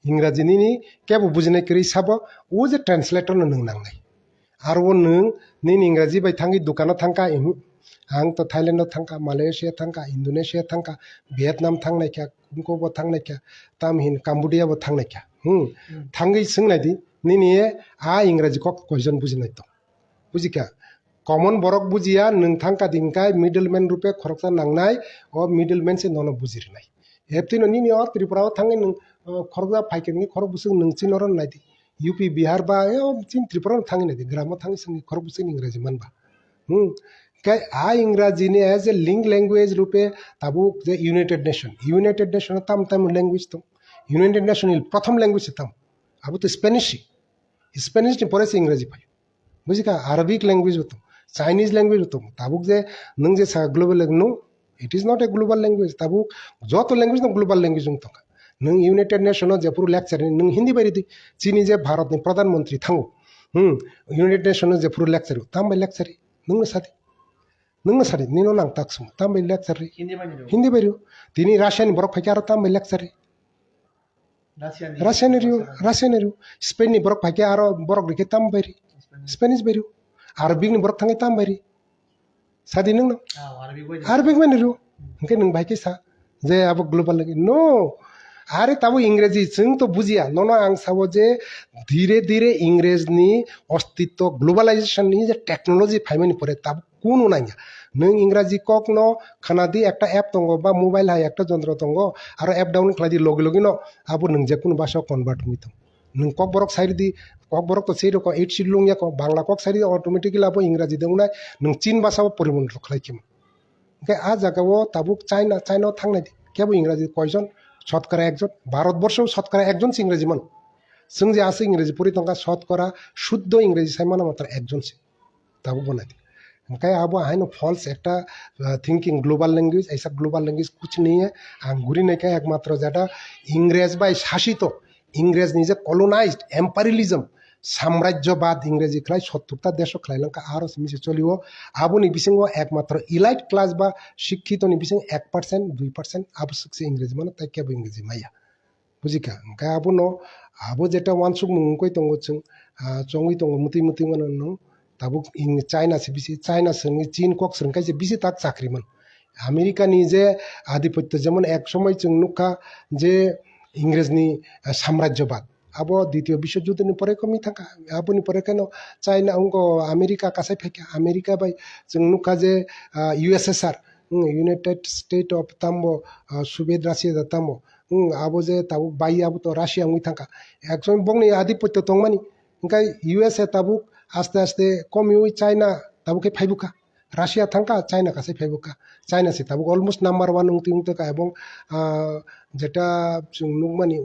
इंराजिनि केबो बुजिनाय करि साबो ओ जे ट्रान्सलेटर नो नों नांनाय आरो नों निन इंराजि बाय थांगि दुकानाव थांका आं तो थाईलैंडआव थांका मालयेशिया थांका इन्डोनेशिया थांका भियेटनाम थांनायखा कुमकोबो थांनायखा तामहिन काम्बोडियाबो थांनायखा थांगै सोंनायदि निनि आ इंराजि कक कयजन बुजिनाय तो बुजिका कमन बरक बुजिया नों थांका दिनकाय मिडलमैन रूपे खरकसा नांनाय ओ मिडलमैन से ननो बुजिरनाय हेप्तिनो निनि और त्रिपुराव थांगै नों खरकसा फाइकेननि खरक बुसु नों चिनरन नायदि यूपी बिहार बा चिन त्रिपुरा थांगै नायदि ग्रामाव थांगै सोंनि खरक बुसु इंराजि मानबा काय आ इंराजी ने एज ए लिंक लैंग्वेज रूपे ताबुक जे यूनाइटेड नेशन ताम ताम लैंग्वेज तो यूनाइटेड नेशन प्रथम लैंग्वेज ताम अब तो स्पेनिश ने परे से इंराजी पायो बुझिका अरबिक लैंग्वेज होतो चाइनीज लैंग्वेज होतो ताबुक जे नों जे सा global no it is not a global language ताबुक जो तो लैंग्वेज न ग्लोबल लैंग्वेज होतो नों यूनाइटेड नेशन जेपुर लेक्चर नों हिंदी बायदि चीनी जे भारत नि प्रधानमंत्री थांगो यूनाइटेड नेशन जेपुर लेक्चर ताम बाय लेक्चर नोंनो सादि निनो नां ताक्सम ताम बाय लेक्चर हिंदी बायरो तिनी राशियान बरक फाइका आरो ताम बाय लेक्चर राशियान स्पेन नि बरक फाइका आरो बरक रिके ताम बायरि स्पेनिश बायरो अरबिक नि बरक थांगै ताम बायरि सादि नोंनो अरबिक बायरो ओंखाय नों बायके सा जे अब ग्लोबल नो आरे ताबो इंग्रेजी जों तो बुजिया ननो आं साबो जे धीरे धीरे इंग्रेजनि अस्तित्व ग्लोबलाइजेशन नि जे टेक्नोलॉजी फाइमानि परे ताब कोनो नाया नों इंग्राजी कक न खानादि एकटा एप दंगो बा मोबाइल हाय एकटा जंत्र दंगो आरो एप डाउनलोड खालायदि लगे लगे न आबो नों जे कोनो भाषा कन्वर्ट होइतो नों कक बरक साइडि कक बरक तो सेरो को 8 सिलुंग या को बांग्ला कक साइडि ऑटोमेटिकली आबो इंग्राजी देउनाय नों चीन भाषा परिवर्तन खालायखिम ओंखाय आ जागाव ताबुक चाइना थांनायदि केबो इंग्राजी कयजन शतकरा एकजन भारतवर्ष शतकरा एकजन इंग्रेजी मान जों जे आसे इंग्रेजी पढ़ी तंका शतकरा शुद्ध इंग्रेजी साइमाना मात्र एकजन से ताबो बनाती ओंखाय आबो हाइनो फॉल्स एकटा थिंकिंग ग्लोबल लैंग्वेज ऐसा ग्लोबल लैंग्वेज कुछ नहीं है आं गुरी नहीं एकमात्र जेटा इंग्रेज बाय शासित इंग्रेज निजे कलोनाइज्ड एम्पायरिलिज्म সাম্রাজ্যবাদ ইংরেজি খাই 70টা দেশ খাইলাঙ্কা আরো মিশে চলিব আবুনি বিসঙ্গ একমাত্র ইলাইট ক্লাস বা শিক্ষিত নি বিসঙ্গ 1% 2% আবশ্যক ইংরেজি মানে তাই কেবো ইংরেজি মাইয়া বুঝিকা ওंखाय আবুনো আবু যেটা ওয়ানসুক মুংকই তঙ্গ जों চংই তঙ্গ মুতি মুতি মানে নো তাবুক চাইনা সে বিসি চাইনা সঙ্গে চীন কক সঙ্গে যে বিসি তাক চাকরিমন আমেরিকাनि যে আধিপত্য যেমন এক সময় जों नुखा যে ইংরেজনি সাম্রাজ্যবাদ আবো দ্বিতীয় বিশ্বযুদ্ধনি পরে কমি থাকা আবুনি পরে কেন চাইনা অঙ্ক আমেরিকা কাছে ফেকা আমেরিকা বাই जों नुखा যে ইউএসএসআর ইউনাইটেড স্টেট অফ তাম্বো সুবেদ রাশিয়া তাম্বো আবো যে তাবুক বাই আবো তো রাশিয়া মুই থাকা একসময় বংনি আধিপত্য তংমানি ওंखाय ইউএসএ তাবুক আস্তে আস্তে কমি ওই চাইনা তাবুকে ফাইবুকা রাশিয়া থাকা চাইনা কাছে ফাইবুকা চাইনা সে তাবুক অলমোস্ট নাম্বার 1 উংতি উংতকা এবং যেটা जों नुकमानि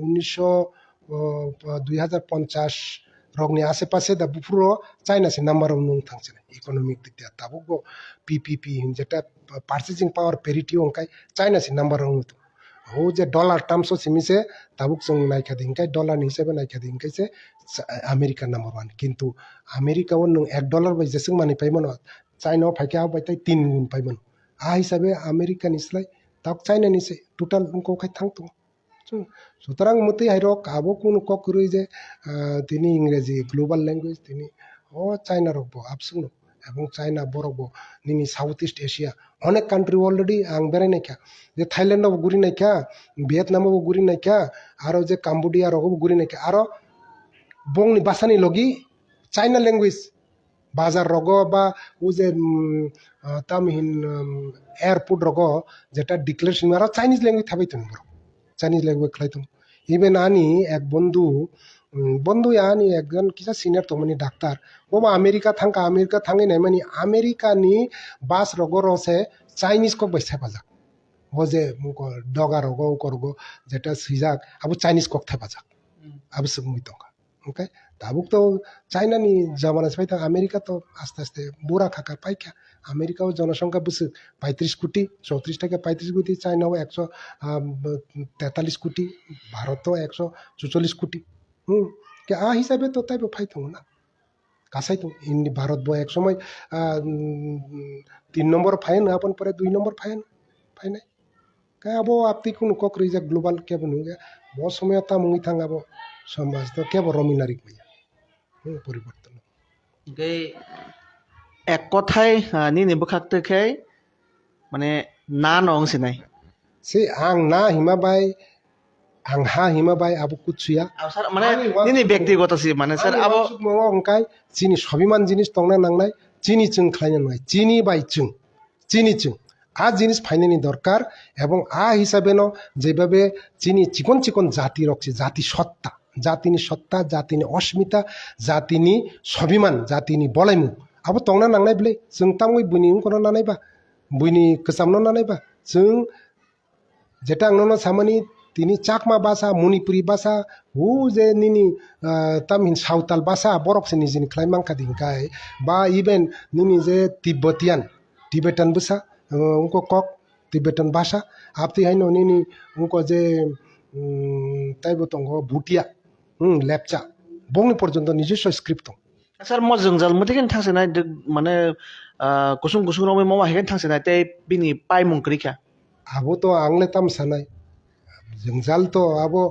2050 রগনি আশেপাশে দা বুফুরো চাইনা সে নাম্বার 1 নুং থাকছে ইকোনমিক দিক দিয়ে তাবুক পিপিপি যেটা পারচেজিং পাওয়ার পেরিটি ওंखाय চাইনা সে নাম্বার 1 ও যে ডলার টার্মস সিমিসে তাবুক जों নাইখাদি ওंखाय ডলার হিসেবে নাইখাদি ওंखाय যে আমেরিকা নাম্বার 1 কিন্তু আমেরিকাও নং $1 বাই যেসং মানি পাইমন চাইনাও ফাইকা বাইতাই 3 গুণ পাইমন আ হিসাবে আমেরিকা নিসলাই তাক চাইনা নিসে টোটাল উনকো খাই থাংতো সুতরাং মতে হাইরক আবো কোন ককরই যে তিনি ইংরেজি গ্লোবাল ল্যাঙ্গুয়েজ তিনি ও চাইনা রকবো আপসুন এবং চাইনা বরকবো নিনি সাউথ ইস্ট এশিয়া অনেক কান্ট্রি অলরেডি আং বেড়াই নাইকা যে থাইল্যান্ডও গুরি নাইকা ভিয়েতনামও গুরি নাইকা আরো যে কাম্বোডিয়া রকবো গুরি নাইকা আরো বংনি বাসানি লগি চাইনা ল্যাঙ্গুয়েজ বাজার রগ বা ও যে তামহিন এয়ারপোর্ট রগ যেটা ডিক্লারেশন আর চাইনিজ ল্যাঙ্গুয়েজ থাবাই তুমি বড় চাইনিজ ল্যাঙ্গুয়েজ খাইতাম ইভেন আনি এক বন্ধু বন্ধু আনি একজন কিসা সিনিয়র তো মানে ডাক্তার বাবা আমেরিকা থাঙ্গে নাই মানে আমেরিকানি বাস রগ রসে চাইনিজ কক বাইসাই পাজাক ও যে ডগা রগ করগ যেটা সিজাক আবু চাইনিজ কক থাইপাজাক আবু সুমুই দঙ্কা ওকে তাবুক তো চাইনানি জামানা পাই থাক আমেরিকা তো আস্তে আস্তে বুড়া খাকা পাইখা আমেরিকাও জনসংখ্যা বসে 35 কোটি 34 থেকে 35 কোটি চাইনাও 143 কোটি ভারতও 144 কোটি কে আ হিসাবে তো তাই ফাই থাকো না কাছাই তো ইন্ডি ভারত বয় এক সময় 3 নম্বর ফাইন আপন পরে 2 নম্বর ফাইন ফাইনাই কে আবো আপনি কোন ককরি যে গ্লোবাল কে বনু ব সময় তা মুই থাঙ্গাবো সমাজ তো কে রমিনারিক ভাইয়া পরিবর্তন এক কথায় নিনি বখাকতেখাই মানে না নং সিনাই সে আং না হিমাবাই আং হা হিমাবাই আবু কুচুয়া স্যার মানে নিনি ব্যক্তিগত সি মানে স্যার আবো অঙ্কাই চিনি সবিমান জিনিস তংনা নাংনাই চিনি চুং খাইনা নয় চিনি বাই চুং চিনি চুং আ জিনিস ফাইনানি দরকার এবং আ হিসাবে ন যেভাবে চিনি চিকন চিকন জাতি রকছে জাতি সত্তা জাতিনি সত্তা জাতিনি অস্মিতা জাতিনি সবিমান জাতিনি বলাইমু আবো তংনা নাंनाय বলে जों তামই বুনি কোনো নানাইবা বুনি কসামনো নানাইবা जों যেটা আংনো সামানি তিনি চাকমা ভাষা মণিপুরি ভাষা হু যে নিনি তামিন সাঁওতাল ভাষা বরকছে নিজেনি খ্লাই মাংকা দিনকাই বা ইভেন নিনি যে টিবেটান ভাষা উনকো কক টিবেটান ভাষা আপনি হাইনো নিনি উনকো যে তাইবো তঙ্গ ভুটিয়া লেপচা বংনি পর্যন্ত নিজস্ব স্ক্রিপ্ট দं স্যার ম जोंजाल मतेखेन थांसेनाय মানে गुसुं गुसुं रमै मावा हेगेन थांसेनाय ते बिनि पाइ मुंक्रिखा आबो तो आंले ताम सानाय जोंजाल तो आबो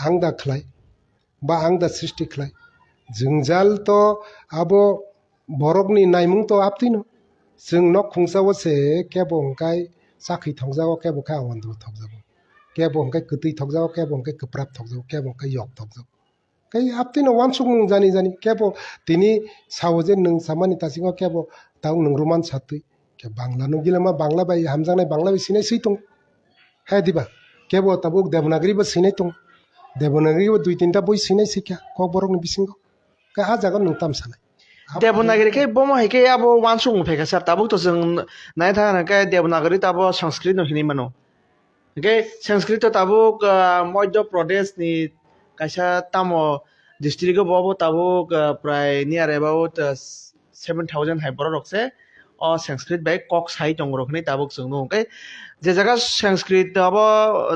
आं दा खलाय बा आं दा सृष्टि खलाय जोंजाल तो आबो बरकनि नायमुं तो आपतिनो जों न खुंसावसे केबो अंकाय साखै थंजागो केबो खा आवान्दु थंजागो केबो अंकाय कतै थंजागो केबो अंकाय कप्राब थंजागो केबो अंकाय यक थंजागो kay aptino wansuk mung jani kebo tini sawoje nung samani tasingo kebo taung nung roman satui ke bangla nung gilama bangla bai hamjanai bangla bai sinai situng hai diba kebo tabuk devanagari ba sinai tung devanagari ba 2-3 boi sinai sikya kok borok ni bisingo ka a jaga nung tam sanai Devanagari के बोमा हेके अब वानसुङ फेका sir Tabuk तो जों नाय थाना के देवनागरी ताबो संस्कृत नहिनि मानो के संस्कृत ताबुक मध्य प्रदेश नि कायसा तामो डिस्ट्रिक्ट बबो ताबुक प्राय नियर अबाउट 7000 हाइबर रखसे अ संस्कृत बाय कक साइ दङ रखनि ताबुक जों नो के जे जगह संस्कृत अब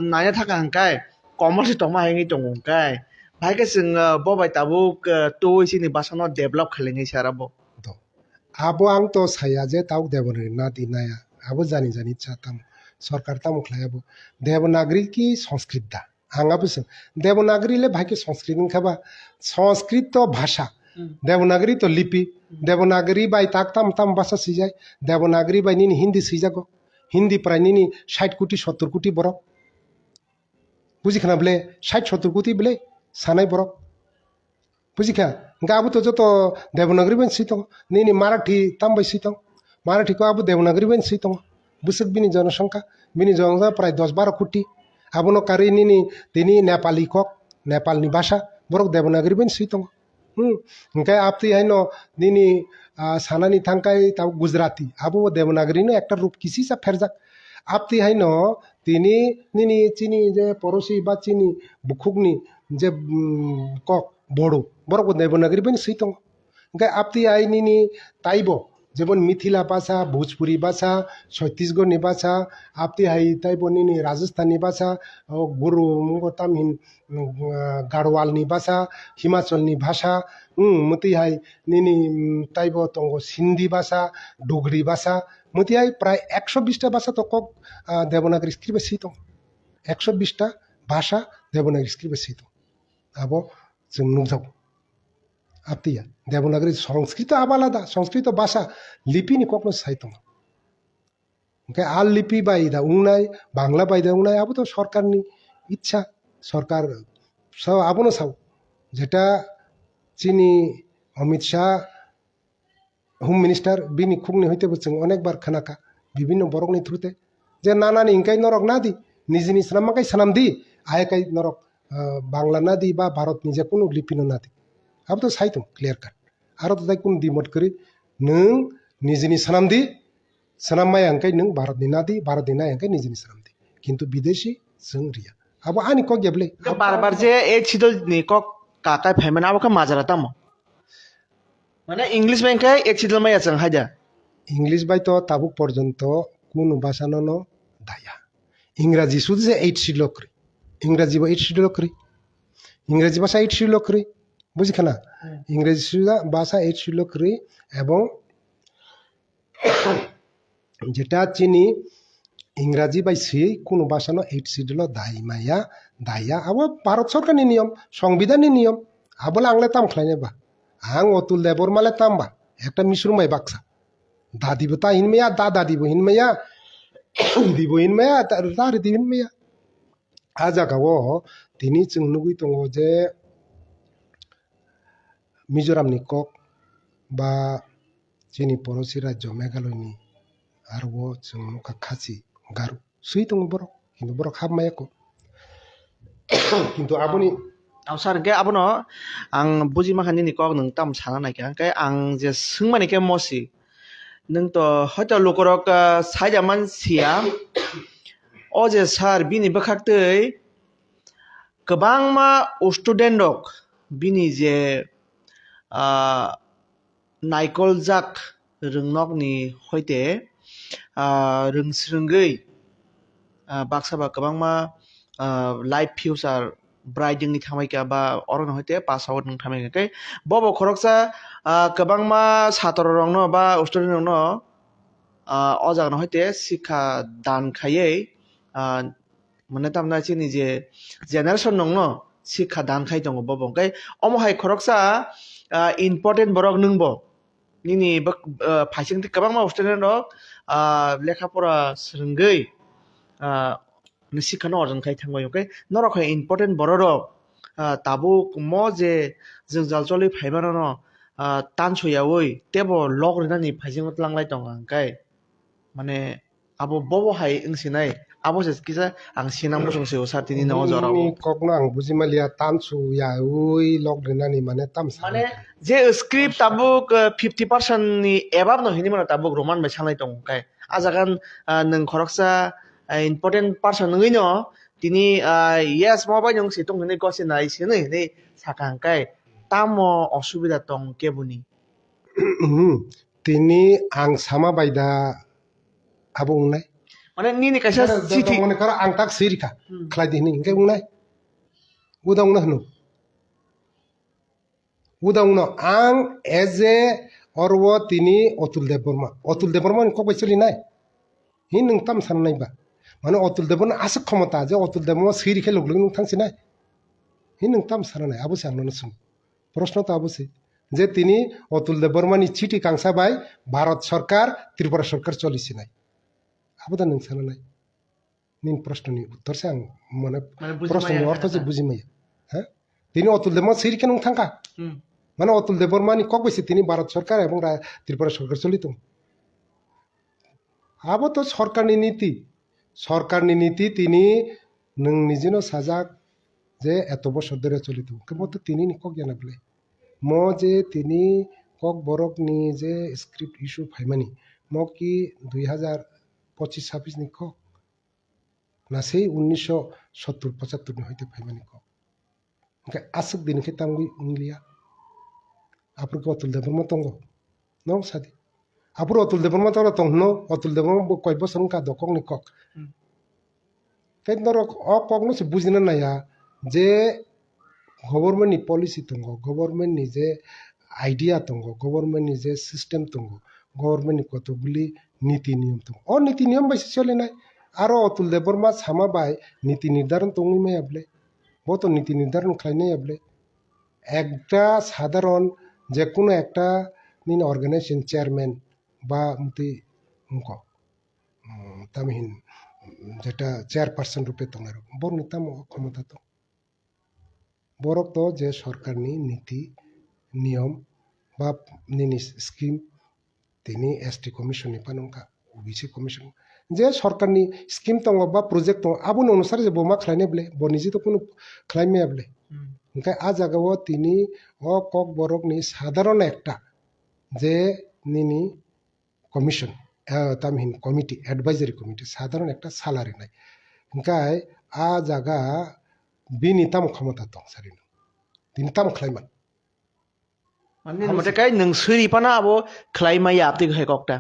नाय थाका हंकाय कमर्स तमा हेङि दङ काय Hai ka sing bo bai tabuk to sini basano develop khalingi sarabo. তো আবো আং তো ছায়া যে তাও দেবনাগরী না দি নায়া আবো জানি জানি ইচ্ছা তাম সরকার তামুক লাইয়াবো দেবনাগরী কি সংস্কৃত দা আঙাবো সে দেবনাগরী লে ভাইকে সংস্কৃত খাবা সংস্কৃত তো ভাষা দেবনাগরী তো লিপি দেবনাগরী বাই তাক তাম তাম ভাষা সিজায় দেবনাগরী বাই নিনি হিন্দি সিজাগো হিন্দি প্রায় নিনি 60 কোটি 70 কোটি বরক বুঝিখানা বলে 60-70 কোটি বলে সানাই বরক বুঝিখা ఇంకా আবু তো যত দেবনাগরী বেন সিতং নিনি মারাঠি তামবাই সিতং মারাঠিকে আবু দেবনাগরী বেন সিতং বুসক বিনি জনসংখ্যা বিনি জনসংখ্যা প্রায় 10-12 কোটি আবনো কারি নিনি তিনি নেপালি কক নেপালনি ভাষা বরক দেবনাগরী বেন সিতং ওংকাই আপতি হাইনো নিনি সানানি থাংকাই তাও গুজরাটি আবু দেবনাগরীনো একটা রূপ কিসি সা ফেরজাক আপতি হাইনো তিনি নিনি চিনি যে পড়োশি বা চিনি বুখুকনি যে কক বড়ো বরক দেবনাগরী বেন সিতং ওংকাই আপতি আই নিনি তাইব যেমন মিথিলা ভাষা ভোজপুরি ভাষা ছত্তিশগড়নি ভাষা আপতি হাই তাইব নিনি রাজস্থানি ভাষা গুরু তামিন গাড়োয়ালনি ভাষা হিমাচলনি ভাষা মতি হাই নিনি তাইব তঙ্গ সিন্ধি ভাষা ডোগরি ভাষা মতি হাই প্রায় 120টা ভাষা তো কক দেবনাগরী স্ক্রিপ্টে সিতং 120টা ভাষা দেবনাগরী স্ক্রিপ্টে সিতং আবো जों नुजाव আপতিয়া দেবনাগরী সংস্কৃত আলাদা সংস্কৃত ভাষা লিপিনি কখনো সাইতং ওকে আল লিপি বাইদা উংনাই বাংলা বাইদা উংনাই আবো তো সরকারনি ইচ্ছা সরকার সব আবনো সাও যেটা চিনি অমিত শাহ হোম মিনিস্টার বিনি খুগনি হইতে বলছেন অনেকবার খানাকা বিভিন্ন বরকনি থ্রুতে যে না না ইনকাই নরক না দি নিজে সানামাকাই সানাম দি আয়কাই নরক বাংলা না দি বা ভারত নিজে কোনো লিপিনো না দি আবো তো সাইতং ক্লিয়ার কাট আরো তো তাই কোন ডিমোট করি নং নিজেনি সানাম দি সানাম মাই আঙ্কাই নং ভারতনি না দি ভারতনি না আঙ্কাই নিজেনি সানাম দি কিন্তু বিদেশি जों রিয়া আবো আনি কক গেবলে বারবার যে এই ছিদল নি কক কাকাই ফাইমান আবো কা মাজারা তামো মানে ইংলিশ ব্যাংকাই এক ছিদল মাই আছেন হাইদা ইংলিশ বাই তো তাবুক পর্যন্ত কোন ভাষা নন দায়া ইংরাজি শুধু যে 8 শিডিউল করি ইংরাজি বা 8 শিডিউল করি ইংরেজি ভাষা 8 শিডিউল করি বুঝিখানা ইংরেজি ভাষা 8 শিডিউল করি এবং যেটা চিনি ইংরাজি বাই সি কোন ভাষা ন 8 শিডিউল দাইমায়া দায়া আবো ভারত সরকারনি নিয়ম সংবিধাননি নিয়ম আবলে আংলে তাম খাইনে বা আং অতুল দেবর মালে তামবা একটা মিশ্রমাই বাক্সা দাদিব তা হিনমেয়া দাদা দিব হিনমেয়া দিব হিনমেয়া তার দিব হিনমেয়া আজাগাও তিনি जों नुगै दङ जे মিজোরামনি কক বা जोंनि पड़ोसी राज्य मेघालयनि आरोबाव जों नुखा खासि गारु सुइ दङ बरक কিন্তু बरक हाबमायाको কিন্তু आबोनि सार के abono ang buji makani ni kok nung tam sana na kya kai ang je sungmani ke mosi nung to hoyto lokorok saida man sia o je sar bini bakhaktei गोबांमा स्टुडेन्ट दक बिनि जे नाइकल जाक रोंनकनि हयते रोंस्रोंगै बाक्साबा गोबांमा लाइफ फिउचार ब्राइडिंनि थामायका बा अरन हयते pass out नों थामायका बबो खरकसा गोबांमा छात्र रंनो बा स्टुडेन्ट रंनो अजागन हयते शिक्षा दान खायै মানে তামনা চিনি যে জেনারেশন নং ন শিক্ষা দান খাই দङ বব ओंखाय अमहाय खरकसा इम्पोर्टेन्ट बरक नंब निनि फाइसिं गोबां मा स्टुडेन्ट दक लेखा फरा सोलोंगै शिक्षा न अर्जन खाय थांबाय ओंखाय नरखाय इम्पोर्टेन्ट बर रक ताबो म जे जों जालजलि फाइबान न तानसयावै तेबो लग रिनानि फाइसिं लांलाय दङ ओंखाय माने आबो बबो हाय ओंसिनाय abo se kisa ang sinang busong se usar tini na ojora ni kokno ang bujimalia tansu ya ui log renani mane tamsa মানে যে স্ক্রিপ্ট তাবুক 50% ni এবাব no hini mana tabuk roman bai sanglai tong kai ajagan nung khoroksa important person ngai no tini yes mo bai nung sitong hini gosi nai sini ni sakang kai tamo osubida tong kebuni tini ang sama baida abo ungnai মানে নিনি কাইসা চিঠি মনে করো আং তাক সিরিকা খালাই দিনি ইনকে উংনাই উদাং না হনু udaungno ang as a orwo tini Atul Dev Burma ni kokbai choli nai hin nung tam san nai ba mane Atul Dev Burma asuk khomata je Atul Dev Burma siri khe luglung nung thangsi nai hin nung tam san nai abusi angno sum প্রশ্ন তো আবশ্যই যে তিনি অতুল দেব বর্মানি চিঠি Kanksa by Bharat সরকার ত্রিপুরা সরকার চলিছে নাই আবদা নংসানা নাই নিন প্রশ্ননি উত্তর সে আং মানে প্রশ্ননি অর্থ যে বুঝি মাই হ্যাঁ তিনি অতুল দেব বর্মা সিরিকে নং থাকা মানে অতুল দেব বর্মানি কক বসে তিনি ভারত সরকার এবং ত্রিপুরা সরকার চলিত আবো তো সরকারনি নীতি তিনি নং নিজেনো সাজাক যে এত বছর ধরে চলিত কেবল তো তিনি কক জানা বলে ম যে তিনি কক বরক নি যে স্ক্রিপ্ট ইস্যু ফাইমানি ম কি 2025-26 নি কক না সেই 1970-75 নি হইতে ফাইমানি কক ওকে আসুক দিন কে তাঙ্গুই উংলিয়া আপুর অতুল দেব বর্মা তঙ্গ নং সাদি আপুর অতুল দেব বর্মা তঙ্গ তঙ্গ অতুল দেব বর্মা কয় বছর কা দকক নি কক তাই ধর অ কক নো সে বুঝিনা নাইয়া যে গভর্নমেন্টনি পলিসি দङ গভর্নমেন্টনি যে আইডিয়া দङ গভর্নমেন্টনি যে সিস্টেম দङ গভর্নমেন্টনি কতগুলি নীতি নিয়ম দङ অ নীতি নিয়ম বাইসে চলে আরো অতুল দেব বর্মা সামা বাই নীতি নির্ধারণ দङই মাই আবলে বত নীতি নির্ধারণ খাইনাই আবলে একটা সাধারণ যে কোনো একটা নিন অর্গানাইজেশন চেয়ারম্যান বা মতি অঙ্ক তামিহিন যেটা চেয়ারপারসন রূপে দङ বরনি তাম ক্ষমতা দङ বরক তো যে সরকারনি নীতি নিয়ম বা নিনি স্কিম তিনি এসটি কমিশন পানকা ওবিসি কমিশন যে সরকারনি স্কিম দङ বা প্রজেক্ট দङ আবুন অনুসারে যে বোমা খাইনে বলে বনিজি তো কোনো খাইমে বলে ওখানে আ জায়গাও তিনি অ কক বরকনি সাধারণ একটা যে নিনি কমিশন তামিহিন কমিটি অ্যাডভাইজারি কমিটি সাধারণ একটা সালারি নাই ওখানে আ জায়গা বিনি তাম ক্ষমতা দं সারিনো তিনি তাম খাইমান মানে মতে কাই নং সুরি পানা আবো খাইমাই আপতি হে ককটা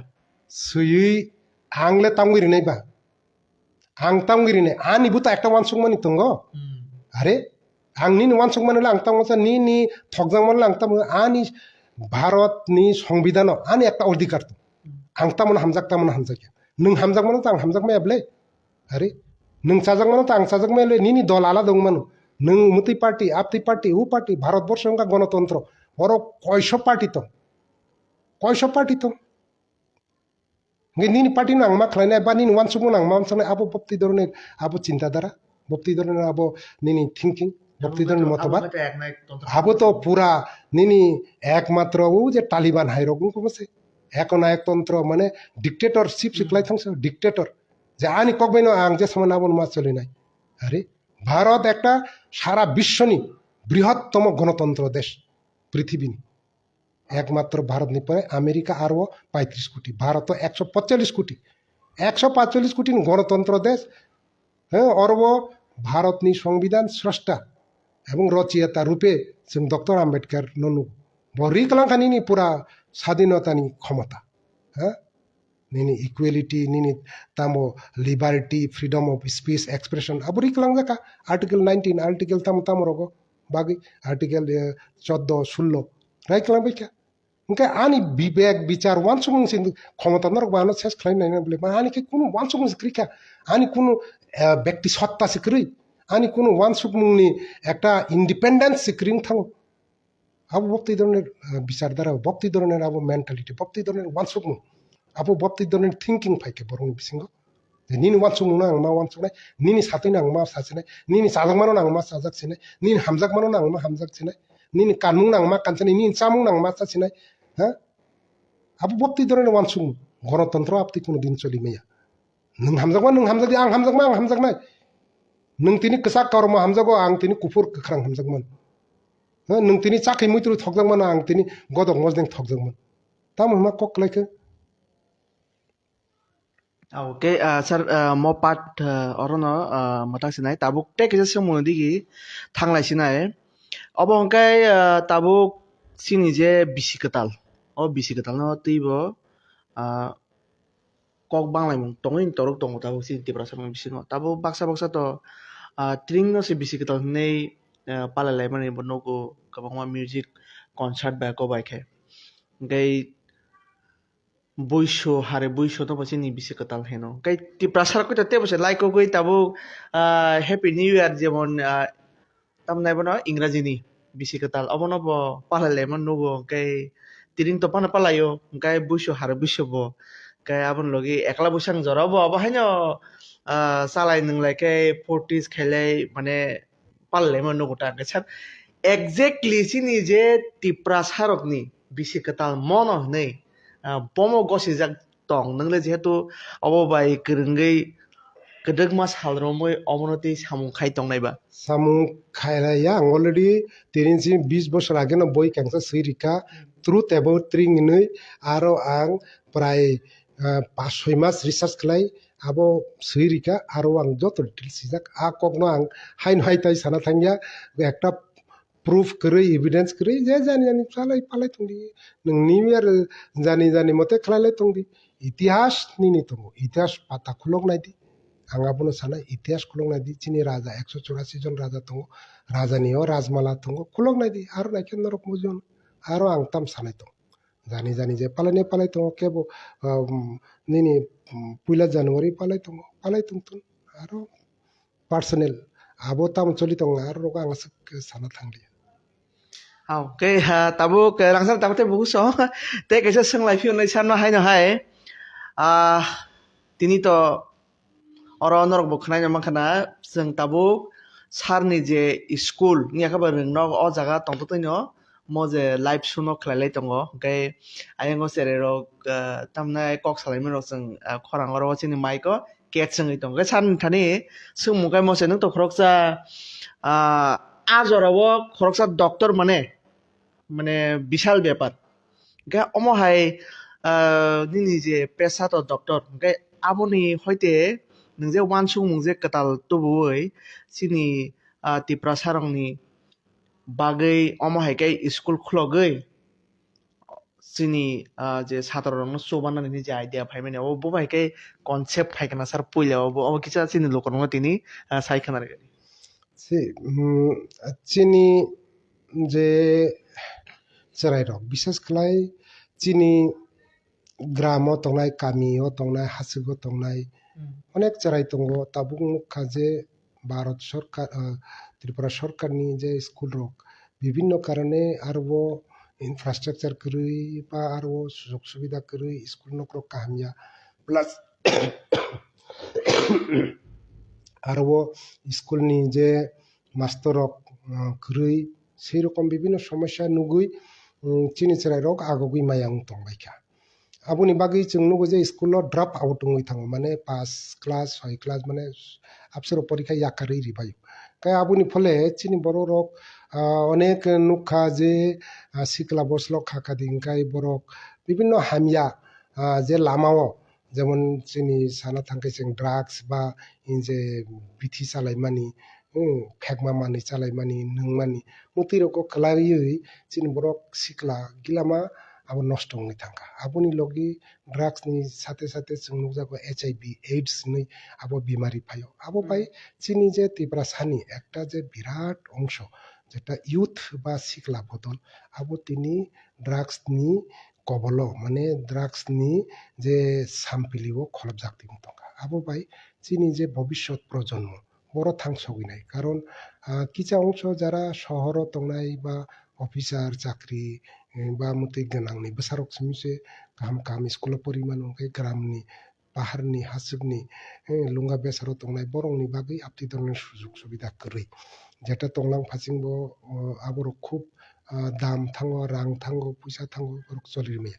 সুই আংলে তামগিরি নাই বা আং তামগিরি নাই আনি বুতা একটা ওয়ানসুক মানি দङ আরে आं नि वानसुक मानले आं तामसा नि थकजां मानले आं ताम आनि भारतनि संविधान आनि একটা অধিকার তো आं तामन हामजाक नों हामजाक मानो आं हामजाक मायाबले আরে नों साजाक मानो आं साजाक मायाले नि दल आला दङ मानो नों मुति पार्टी आपति पार्टी उ पार्टी भारतबर्ष का गणतंत्र बड़ कयश पार्टी तो नि पार्टी नां मा खालायनाय बा नि वानसुक नां मा सामने आबो बप्ति धरনের आबो चिंताधारा बप्ति धरনের आबो नि थिंकिंग बप्ति धरনের মতবাদ आबो तो पूरा नि একমাত্র ও যে তালিবান হাইরকম কমছে একনায়কতন্ত্র মানে ডিক্টেটরশিপ সিকলাই থাকছে ডিক্টেটর যে আনি ককবাইনো আং যে সমান আবন মা চলে নাই আরে ভারত একটা সারা বিশ্বনি বৃহত্তম গণতন্ত্র দেশ পৃথিবী একমাত্র ভারত নি পরে আমেরিকা আরও 35 কোটি ভারত 145 কোটি 145 কোটি গণতন্ত্র দেশ হ্যাঁ অরব ভারতনি সংবিধান স্রষ্টা এবং রচয়িতা রূপে जों ডক্টর আম্বেদকর ননু বরি কলাংখানি পুরা স্বাধীনতানি ক্ষমতা হ্যাঁ নিনি ইকুয়ালিটি নিনি তামো liberty freedom of speech expression আবরি কলাং জাকা আর্টিকেল 19 আর্টিকেল তাম রগো বাকি আর্টিকেল 14 16 রাই কলাং বাইকা ओंखाय आनि विवेक विचार वानसुमुं सिं क्षमता नरक बानो सेस खालायनाय ना बले आनि के कुनु वानसुमुं सिक्रिका आनि कुनु व्यक्ति सत्ता सिक्रि आनि कुनु वानसुमुंनि একটা ইন্ডিপেন্ডেন্স সিক্রিং থাঙ্গো আবো বক্তি ধরনের বিচার দ্বারা বক্তি ধরনের আবো মেন্টালিটি বক্তি ধরনের ওয়ানসুকমুং আবো বক্তি ধরনের থিংকিং ফাইকে বরং বিসিঙ্গ যে নিনি ওয়ানসুকমুং না আং মা ওয়ানসুকনাय নিনি সাতই না আং মা সাসিনাय নিনি সাজাক মানো না আं मा साजाक सिनाय निनि हामजाक मानो ना आं मा हामजाक सिनाय निनि कानमुं ना आं मा कानसिनाय निनि चामुं ना आं मा चासिनाय হ্যাঁ আবু বপ্তি ধরনের ওয়ানসুং গণতন্ত্র আপনি কোনোদিন চলি মাইয়া নों হামজাকমা নों হামজাদি आं हामजाकमा आं हामजाकनाय नों तिनि कसा कर्म हामजागो आं तिनि कुफुर गोख्रां हामजाकमान नों तिनि चाखै मैत्रु थकजाकमान आं तिनि गदक मजदें थकजाकमान ताम मा ककलायखो ओके सर म पाट अरनो मताक सिनाय ताबुक टेक जे समनो दिगि थांलाय सिनाय अब अंकाय ताबुक सिनि जे बिसिकताल o bisiktal no tibo kok banglai mung tongin torok tong tabo sin tibra samang bisingo tabo baksa to tring no se bisiktal nei palalai mani bono ko kabangma music concert ba ko bai khe gai buisho hare buisho to basi ni bisi katal heno gai ti prasar ko te bose like ko goi tabu happy new year jemon tamnai bono इंराजी ni bisi katal obono bo palale man nugo gai tiring to pana palayo gai buisho hare buisho bo gai abon logi ekla busang jora bo abo haino salai nunglai kai 40s khelai mane palle man nugo ta gai exactly sini je tipra sarokni bisi katal mono nei bomo gosi jak tong nangle jehetu obo bai kwrwngoi kedek mas halromoi omonoti samung khai tongnaiba samung khairaya ang already 20 বছর আগে no boi kangsa sirika truth about tring nei aro ang prai 5-6 মাস research খালাই abo sirika aro ang joto details sijak a kokno ang hain haitai sana thangya একটা proof kरै evidence kरै je jani jani salai palai tongdi nang nimer jani jani mote khalai tongdi ইতিহাস নিনি tongo ইতিহাস পাতা খুলক নাইদি ang abono sana ইতিহাস খুলক নাইদি chini raja 184 John raja tongo raja niyo rajmala tongo khulok naidi aro naiken norok mujon aro ang tam sanai tong jani jani je palai tongo kebo nini puila january palai tongtun aro personal abo tam choli tong aro ang sana thangli ke tabu ke langsar tabu te buku so te kaisa senglai fiu nai san hai no hai tini to oro norok bo khnai na makhana jeng tabu sarni je school ni akaba rungno o jaga tongto tino mo je live suno khlailai tongo ke ayango sere rok tamnai kok salai men rok jeng khorang oro chini maiko ket sengi tong ke san thani sung mukai mo se nung to khoroksa ajorabo khoroksa doctor মানে বিশাল ব্যাপার গে অমহাই নিনি যে পেশা তো doctor গে আমনি হইতে নং যে one সুং মুং যে কাতাল তবুই সিনি তিপ্রা সারংনি বাগৈ অমহাই গে স্কুল খুলগৈ সিনি যে ছাত্র রং চৌবানানি যে আইডিয়া ফাইমানে ও ববাই গে কনসেপ্ট ফাইকানা সার পইলা ও কিছা সিনি লোকন তিনি সাইখানা রে chini je cherai rok বিশেষ khlai chini gramo tongnai kamio tongnai hasigo tongnai অনেক চেরাই tongo tabuk mukha je Bharat সরকার ত্রিপুরা সরকারনি যে স্কুল রক বিভিন্ন কারণে আরো ইনফ্রাস্ট্রাকচার করি বা আরো সুযোগ সুবিধা করি স্কুল নকরক কাহামিয়া প্লাস আরো স্কুলনি যে মাস্টরক করি সেই রকম বিভিন্ন সমস্যা নুগুই chini cherai rok agogui mayang tongbaikha aboni bagui chung nugo je school lo drop out ongoi thango mane 5 class 6 class mane absoro porikha yakarei ribayo kai aboni phole chini boro rok অনেক নুখা যে শিকলা বসলো খাকা দিনকাই borok বিভিন্ন হামিয়া যে লামাও যেমন চিনি সানা থাঙ্কাই जों drugs বা যে বিথি চালাইমানি ফেকমা মানি চালাইমানি नोंमानि मुतिरको खलारियै चिनि borok sikla gilama abo নষ্ট হই থাকা aboni logi drugs ni সাথে সাথে जों নুকজাগো HIV AIDS ni abo বিমারি পায় abo পাই চিনি যে তিব্রা সানি একটা যে বিরাট অংশ যেটা ইউথ বা শিকলা বদল abo তিনি ড্রাগস নি কবল মানে ড্রাগস নি যে সাম্পিলিও খলব জাগতি মতঙ্গা abo পাই চিনি যে ভবিষ্যৎ প্রজন্ম বড় থাংসগই নাই কারণ কিছা অংশ যারা শহর তংনাই বা অফিসার চাকরি বা মতে গোনাंनि বেসারক সিমসে কাম কাম স্কুল পরিমাণ অঙ্কে গ্রামনি পাহাড়নি হাসিবনি লুঙ্গা বেসারো তংনাই বরংনি বাগৈ আপতি ধরনের সুযোগ সুবিধা করি যেটা তংলাং ফাসিংব আবর খুব দাম থাঙ্গো রাং থাঙ্গো পয়সা থাঙ্গো বরক চলিরমিয়া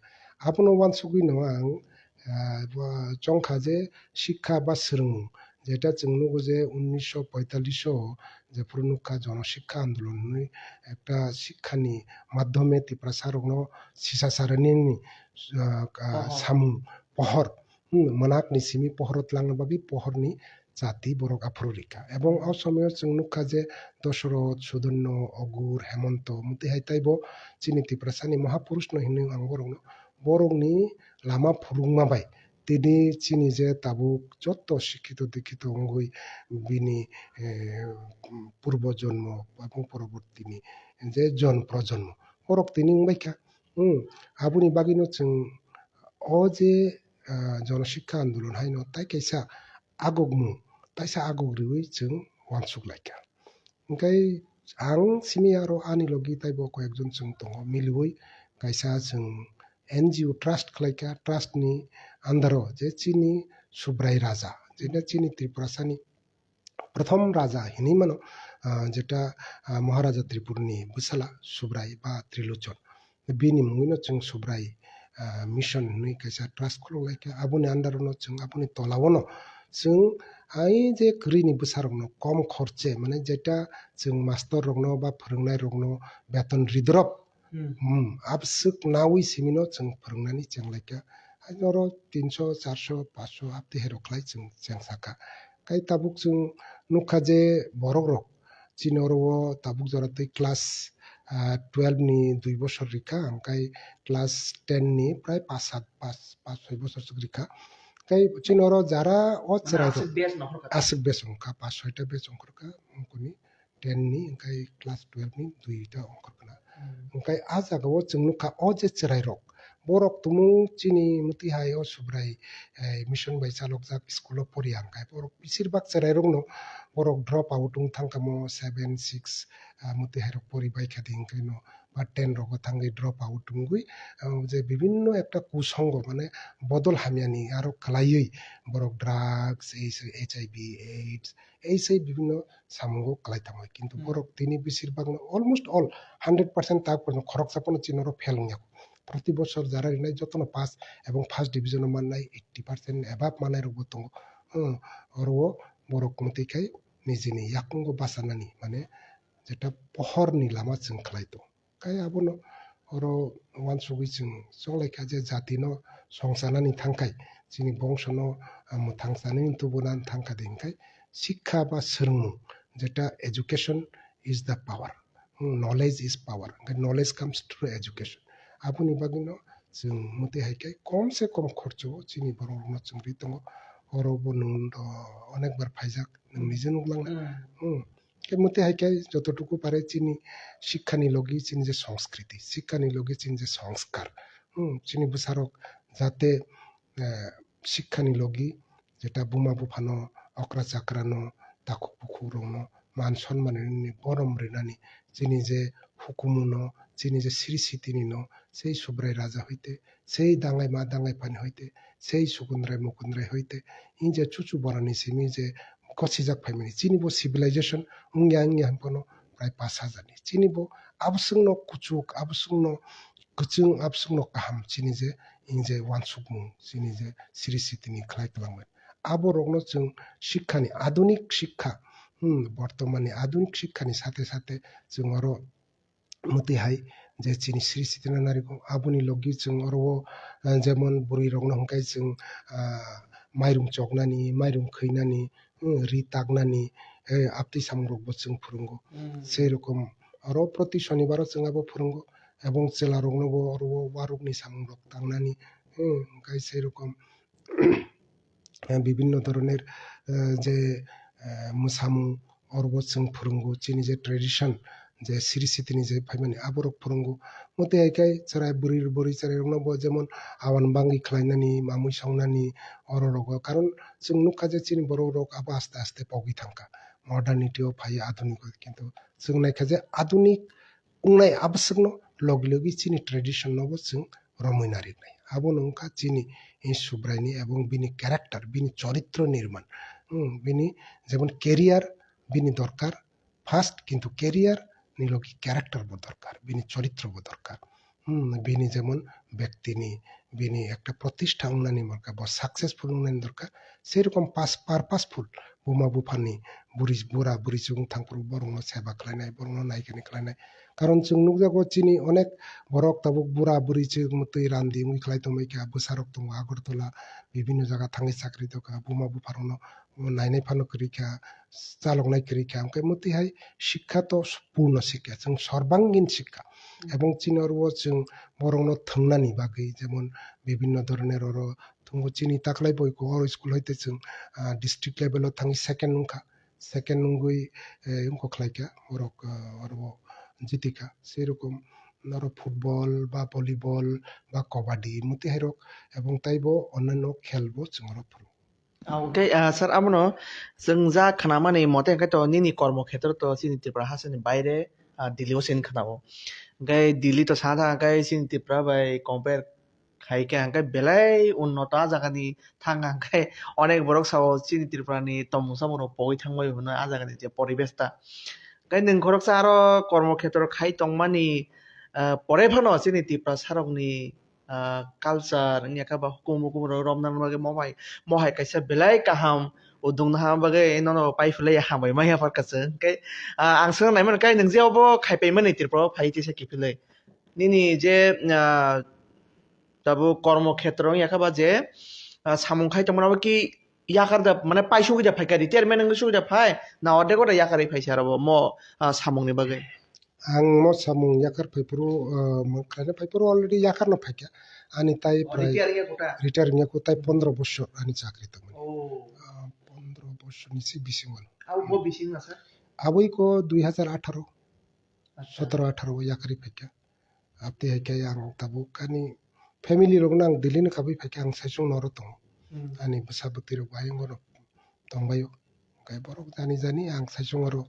আপনো ওয়ানসুগই নং আং চংখা যে শিক্ষা বা সোलों যেটা जों नुगो যে 1945 যে পুরনুকা জনশিক্ষা আন্দোলনनि একটা শিক্ষানি মাধ্যমে ত্রিপুরা সারংনো সিসা সারনি সামু পহর মনাকনি সিমি পহরত লাংনো বাগি পহরনি জাতি বরক আফ্রিকা এবং অসময় जों नुকা যে দশরথ সুদন্য অগুর হেমন্ত মুতি হাইতাইব চিনি ত্রিপুরা সানি মহাপুরুষ নহিনি আং বরংনি লামা ফুরুংমাবাই তিনি চিনি যে তাবুক যত শিক্ষিত দীক্ষিত অঙ্গই বিনি পূর্বজন্ম এবং পরবর্তী যে জন প্রজন্ম borok tini ungbaika aboni bagino जों जे जनशिक्षा आन्दोलन हायनो ताइ kaisa agogmung taisa agogriwi जों wansukलाइका ओंखाय आं सिनि आरो आनि लगी ताइबो कयेकजन जों दङ मिलिवै kaisa जों NGO ट्रास्ट खालायका ट्रास्टनि आन्दाराव जे चिनि सुब्राय राजा जेटा चिनि त्रिपुरासानि प्रथम राजा हिनि मानो जेटा महाराजा त्रिपुरनि बुसाला सुब्राय बा त्रिलोचन बिनि मुङैनो जों सुब्राय मिशन नै kaisa ट्रास्ट खुलुंलायका आबुनि आन्दारावनो जों आबुनि तलावनो जों आइ जे गृहनि बुसारनो कम खरचे माने जेटा जों मास्टर रगनो बा फोरोंनाय रगनो बेतन रिद्रब आबसुक नावै सिमिनो जों फोरोंनानै जोंलायका आरो 300 400 500 आपते हेरख्लाय जों साका काई ताबुक जों नुखा जे बरक रक चिनरो ताबुक जरातै क्लास 12 नि 2 বছর रिखा ओमकाय क्लास 10 नि प्राय 5 বছর रिखा काई चिनरो जारा ओ चराय आसिक बेस अंका 5-6टा बेस अंकरका उनकुनि 10 नि ओमकाय क्लास 12 नि 2टा अंकरकना ओमकाय आ जागाव जों नुखा ओ जे चराय रक borok tumu chini muti hai o subrai mission bai chalok jak school o pori angkai borok besirbak cherai rokno borok drop out ung thangkamo 7 6 muti hai rok pori bai khading kaino বা 10 রকম থাঙ্গে drop out টুঙ্গুই যে বিভিন্ন একটা কুসঙ্গ মানে বদল হামিয়ানি আরো খালাইই বরক drugs HIV AIDS এই সেই বিভিন্ন সামঙ্গ খালাইতাম হয় কিন্তু বরক তিনি বেশিরভাগ অলমোস্ট অল 100% তা খরক চাপন চিনর ফেলং প্রতি বছর যারা রিনাই যতন পাস এবং ফার্স্ট ডিভিশন মাননাই 80% এভাব মানায় রোগ দङ অরও বরক মতিখাই নিজেনি ইয়াকুঙ্গ বাসানানি মানে যেটা পহরনি লামা जों খালাইতো কাই আবনো অরো ওয়ানসুগি जों সংলাইখা যে জাতিनो সংসাनानि थांखाय जोंनि बंशनो थांसानानि तुबुनान थांखा देंखाय শিক্ষা বা सोलोंमु যেটা education is the power knowledge is power knowledge comes through education आबुनि बागिनो जों मते हायखाय कम से कम खर्च चिनि बरनो जों रितङ अरबो नों अनेक बार फाइजाक नों निजे नुलांना के मते हायखाय যতটুকু পারে চিনি শিক্ষানি লগি চিনি যে সংস্কৃতি শিক্ষানি লগি চিনি যে সংস্কার চিনি বুসারক যাতে শিক্ষানি লগি যেটা বুমা বুফানো অকরা চাকরানো তাকু পুকুরনো মান সম্মাননি বরম রেনানি চিনি যে হুকুমুনো চিনি যে শ্রী সিতিনিনো সেই সুব্রাই রাজা হইতে সেই দাঙ্গাই মা দাঙ্গাই পানি হইতে সেই সুকুন্দ্রাই মুকুন্দ্রাই হইতে ই যে চুচু বরানি সিমি যে কচিজাক ফাইমানি চিনিব সিভিলাইজেশন উংয়া উংয়া হামপনো প্রায় 5000 চিনিব আবসুংনো কুচুক আবসুংনো কুচুং আবসুংনো কাহাম চিনি যে ই যে ওয়ানসুকমু চিনি যে শ্রী সিতিনি খালাই খালাंबाय আবো রগনো जों শিক্ষানি আধুনিক শিক্ষা বর্তমানে আধুনিক শিক্ষানি সাথে সাথে जों আরো মতিহাই যে চিনি শ্রী সিতিনা নারীগো আবুনি লগি जों আরো যেমন বুড়ি রগনো হংকাই जों माइरुं चगनानि माइरुं खैनानि रि तागनानि आपति सामरकबो जों फोरोंगो সেই রকম আরো প্রতি শনিবার जों আবো फोरोंगो এবং চেলা রগনবো আরো ওয়ারুকনি সামরক তাংনানি গাই সেই রকম বিভিন্ন ধরনের যে মোসামু অরবো जों फोरोंगो চিনি যে ট্রেডিশন যে শ্রী সিতিনি যে ফাইমানি আবরক फोरोंगो মতে আইকাই চারাই বুড়ি চারাই রগনবো যেমন আওয়ান বাঙ্গি খালাইনানি মামুই সাवनानि অররগ কারণ जों नुखा যে চিনি বড় রক আবো আস্তে আস্তে পগি থাঙ্কা মডার্নিটিও ফাই আধুনিক কিন্তু जों नायखा যে আধুনিক उंनाय आबसुकनो लगी लगी चिनि ट्रेडिशन नबो जों रमैनारि नाय आबो नंखा चिनि इ सुब्रायनि एवं बिनि क्यारेक्टार बिनि चरित्र निर्माण बिनि जेमन केरियार बिनि दरकार फार्स्ट किन्तु केरियार नि लगी क्यारेक्टार बो दरकार बिनि चरित्र बो दरकार बिनि जेमन व्यक्तिनि बिनि একটা প্রতিষ্ঠা উন্নয়নি দরকার বা সাকসেসফুল উন্নয়নি দরকার সেই রকম পারপাসফুল বুমা বুফানি বুড়া বুড়ি सुबुं थांफोर बरंनो सेबा खालायनाय बरंनो नायगिनि खालायनाय কারণ जों नुजागो चिनि अनेक बरक ताबुक बुरा बुरि जों मतै रान्दि मुइ खालाय तमाइका बोसारक दङ আগরতলা বিভিন্ন জায়গা थाङै চাকরি दका बुमा बुफारनो नायनाय फानो करिखा চালকনাই करिखा ओमफ्राय मतैहाय শিক্ষা তো পূর্ণ শিক্ষা जों সর্বাঙ্গীন শিক্ষা এবং চিনরবো जों বরংनो थांनानि बागै যেমন বিভিন্ন ধরনের অর तुंगो चिनि ताकलाय बयको अर स्कुल हयते जों डिस्ट्रिक्ट लेभेलाव थाङि सेकेन्ड नंखा सेकेन्ड नंगुइ उनको खालायका अरक अरबो जितिका সেই রকম ধরো ফুটবল বা ভলিবল বা কবাডি মতে হাইরক এবং তাইবো অন্যান্য খেলবো जोङो ফুল Okay, sir, amono जों जा खानामानि मते ओंखाय तो निनि कर्म क्षेत्र तो सिनि त्रिपुरा हासनि बायरे दिल्लीयाव सिन खानाबो ओंखाय दिल्ली तो साहा ओंखाय सिनि त्रिपुरा बाय कम्पेयर खायके ओंखाय बेलाय उन्नत जागानि थाङा ओंखाय अनेक बरक साव सिनि त्रिपुरानि तमु सामनो पगै थांबाय हुनो आ जागानि जे परिबेसता ओंखाय नोंखरकसा आरो कर्म क्षेत्र खाय तंमानि परे फानो सिनि Tripura सारकनि culture nya ka ba hukum hukum romnan bage mohai kaisa belai kaham udung ha bage no pai fulai ha bai mai ha ka se kai ang sang nai man kai nang jeo bo khai pai man tir pro phai ti se ki fulai nini je tabu kormo khetrong ya ka ba je samung khai tomra ki yakar da মানে পাইছো গিয়া ফাইকারি টেরমেন নং সুবিধা phi না অর্ধেক ওটা ইয়াকারি ফাইছে আর মো সামংনি বাগে ang mo samung yakar paipuru mangkana paipuru already yakar no phakya ani tai pray retire nya ko tai 15 বছর ani chakri to ও 15 বছর নিচে বেশি মন আউ বো বিসিং না sir abui ko 2018 17-18 yakari phakya apte haike ang tabu kani family rok nang dilin khabai phakya ang saisung noro tong ani basabati rok bayang gono tongbayo kai borok jani jani ang saisung aro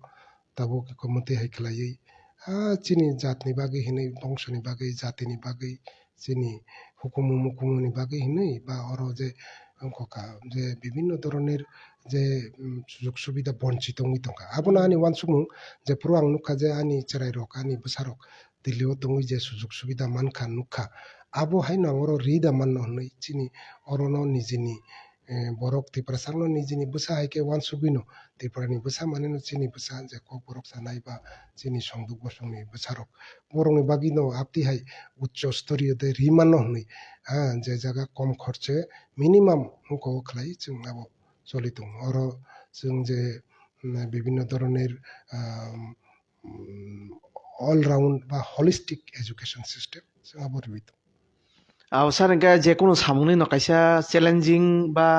tabu ki komote haiklai chini jatni bagai hinai bongshoni bagai jatini bagai chini hukumu mukumuni bagai hinai ba oro je অঙ্ককা যে বিভিন্ন ধরনের যে সুযোগ সুবিধা বঞ্চিত হই দঙ্কা আবনা আনি ওয়ানসুমু যে পুরো আং নুখা যে আনি চেরাই রক আনি বসারক দিল্লিও দঙ্গই যে সুযোগ সুবিধা মানখা নুখা আবো হাই না অর রিদা মান হই চিনি অরন নিজিনি borok tipra sangno nijini busa haike wan subino tipra ni busa maneno chini busa je ko borok sanai ba chini songduk bosongni busarok borok ni bagino apti hai উচ্চ স্তরীয় de rimano hni je jaga kom khorche minimum ko khlai chung abo cholitung oro chung je বিভিন্ন ধরনের all round বা holistic education system abo ribito sir এনকা যে কোনো সামুনি নকাইসা challenging বা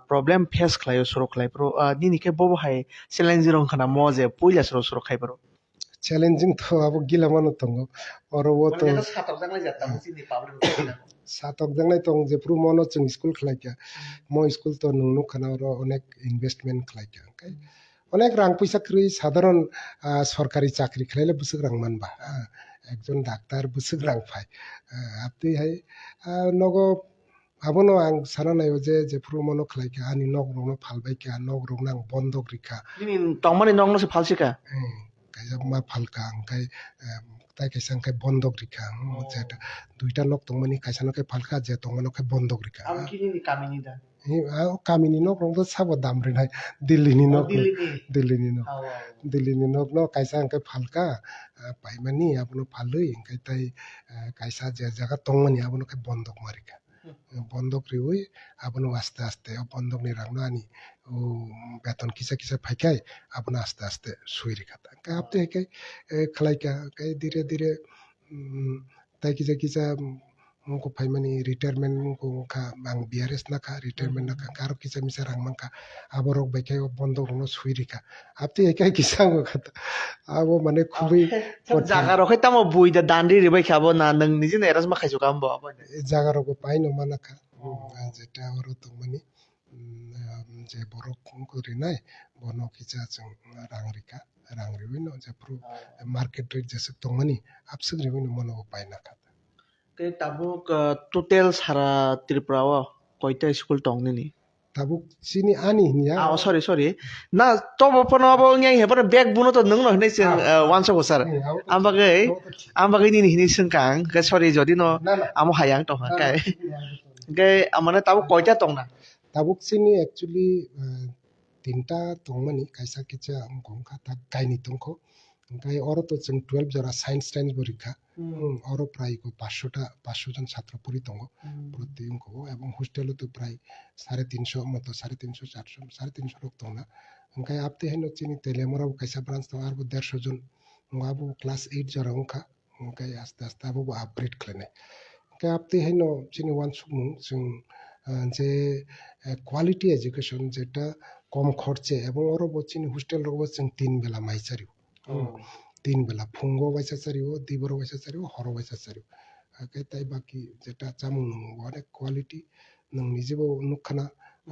problem face খালাयो সরো খালাই প্র নিনিকে ববো হাই চ্যালেঞ্জিং রং খানা মজে পইলা সরো সরো খাই প্র চ্যালেঞ্জিং তো abo gilamano tongo oro wo to সাতক জাংলাই যাতা চিনি problem satok jangnai tong je pru mono chung school khlaikya mo school to nungnu khana oro onek investment khlaikya kai অনেক রাং পয়সা করি সাধারণ সরকারি চাকরি খেলাইলে বুসুক রাং মানবা একজন ডাক্তার বুসুক রাং পাই আপনি হাই নগ আবনো আং সানা নাইও যে পুরো মনো খেলাইকা আনি নগ রংনো ফালবাইকা নগ রংনাং বন্ধক রিখা নিনি তমানি নংনসে ফালসিকা কাইজা মা ফালকা আংকাই তাই কাইসা আংকাই বন্ধক রিখা যেটা দুইটা নক তংমানি কাইসা নকে ফালকা যে তংমানকে বন্ধক রিখা আম কি নিনি কামিনি দা কামিনী নক রংবো সাবো দামরে নাই দিল্লিনি নক দিল্লিনি নক ন কাইসা আংকাই ফালকা পাইমানি আপনো ফালুই আংকাই তাই কাইসা যে জায়গা তংমানি আপনোকে বন্ধক মারিকা বন্ধক রিউই আপনো আস্তে আস্তে বন্ধক নি রাংনো আনি ও বেতন কিসা কিসা ফাইকাই আপনো আস্তে আস্তে সুই রিখাতা কাই আপতে কাই খলাইকা কাই ধীরে ধীরে তাই কিসা কিসা ko paimani retirement ko ka ang BRS na ka retirement na ka karo kisa misa rang mangka aborok bekai bondo no suirika apti ekai kisang ko kata abo mane khubi জাগা রখাই তামো বুইদা দান্ডি রিবাই খাবো না নং নিজে এরাস মা খাইছো কাম বো জাগা রকো পাইনো মানাকা যেটা ওর তো মানে যে borok ko rinai bono kicha chung rang rika rang riwino je pro market rate je suk tongmani apsuk riwino mono paina ka তে তাবুক টোটাল সারা ত্রিপুরাও কয়টা স্কুল টং নিনি tabuk sini ani hinya sorry sorry না তবো পনো আবো ngai হেবর ব্যাগ বুনো তো নং নহনে जों one's of sir আমবাগै Nini হিনি সংকাং K sorry যদি ন আমো হায়াং তো হাকাই গে আমনে তাবো কয়টা টং না tabuk sini actually tinta tongmani kaisa kicha gongka ta kaini tongko ओमफ्राय अरो तो जों 12 जरा साइन्स टाइम्स परीक्षा अरो प्राय को 500 জন ছাত্র পড়ি দङ প্রতি অঙ্ক এবং হোস্টেলে তো প্রায় 350 মতো 350 400 350 লোক দङ ओमफ्राय আপতে হেনো চিনি তেলেমরাও কাইসা ব্রাঞ্চ তো আর 150 জন ngabu ক্লাস 8 जरा অঙ্কা ओमफ्राय আস্তে আস্তে আবো আপগ্রেড খানে ओमफ्राय আপতে হেনো চিনি ওয়ান সুমুং जों যে কোয়ালিটি এডুকেশন যেটা কম খরচে এবং অরো চিনি হোস্টেল রব जों 3 বেলা মাইচারিও তিন বেলা ফুঙ্গো বাইসা চারিও দিবর বাইসা চারিও হর বাইসা চারিও তাই বাকি যেটা চামুং নং অনেক কোয়ালিটি নং নিজেবো নুখানা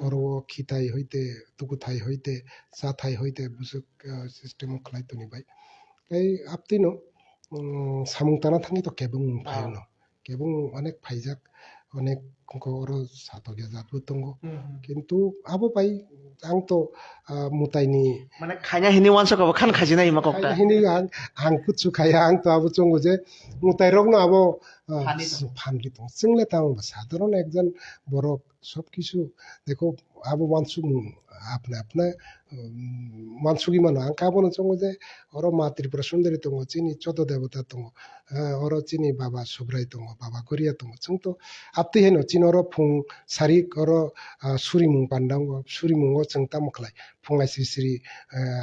অর খিতাই হইতে তুকুথাই হইতে চাথাই হইতে বুসুক সিস্টেম খালাই তনি বাই এই আপতিনো সামুং তানা থাকি তো কেবং ফাইনো কেবং অনেক ফাইজাক অনেক অর সাতগিয়া জাতবো দङ কিন্তু abo pai ang to mutaini মানে খাইনা হিনি ওয়ানস কব খান খাজি নাই মাকক তা hini ang kutsu khaya ang to abo chongo je mutai rok no abo ফানলি তো চিংলে তাও সাধারণ একজন বড় সবকিছু দেখো আবো মানসু আপনা আপনা মানসুকি মানো আং কাবনো চঙ্গো যে অর মা ত্রিপুরা সুন্দরী দङ চিনি চোদ্দ দেবতা দङ অর চিনি বাবা সুব্রাই দङ বাবা গরিয়া দङ जों তো আপতি হেনো চিন অর ফুং সারিক অর সুরিমুং পান্ডাং সুরিমুङो जों तामखलाय फुङाय सिरि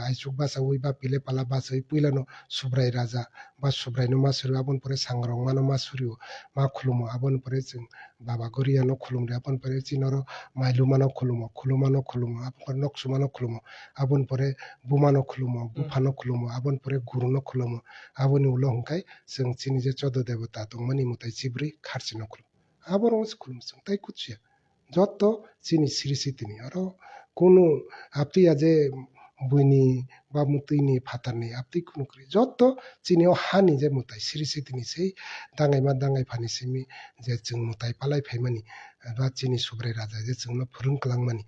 आइसुक बासा उइ बा पिले पाला बासै पुइलानो सुब्राय राजा बा सुब्रायनो मासुरि आबन परे सांग्रं मानो मासुरियो मा खुलुमो आबन परे जों बाबा गरियानो खुलुमरे आबन परे चिनरो माइलुमानो खुलुमो आबन नक्सुमानो खुलुमो आबन परे बुमानो खुलुमो बुफानो खुलुमो आबन परे गुरुनो खुलुमो आबनि उलो हंखाय जों चिनि जे चोद्द देवता दंमोन मुताय चिब्रि खारसिनो खुलुमो आबरंस खुलुमो जों ताइ कुचिया যত চিনি সিরিসিতিনি আরো কোনো আপনি আজে বইনি বা মুতুইনি ফাতারনি আপনি কোনো করি যত চিনিও হানি যে মুতাই সিরিসিতিনি সেই দাঙাই ফানি সিমি যে जों মুতাই পালাই ফাইমানি বা চিনি সুব্রাই রাজা যে जोंनो फोरोंखालांमानि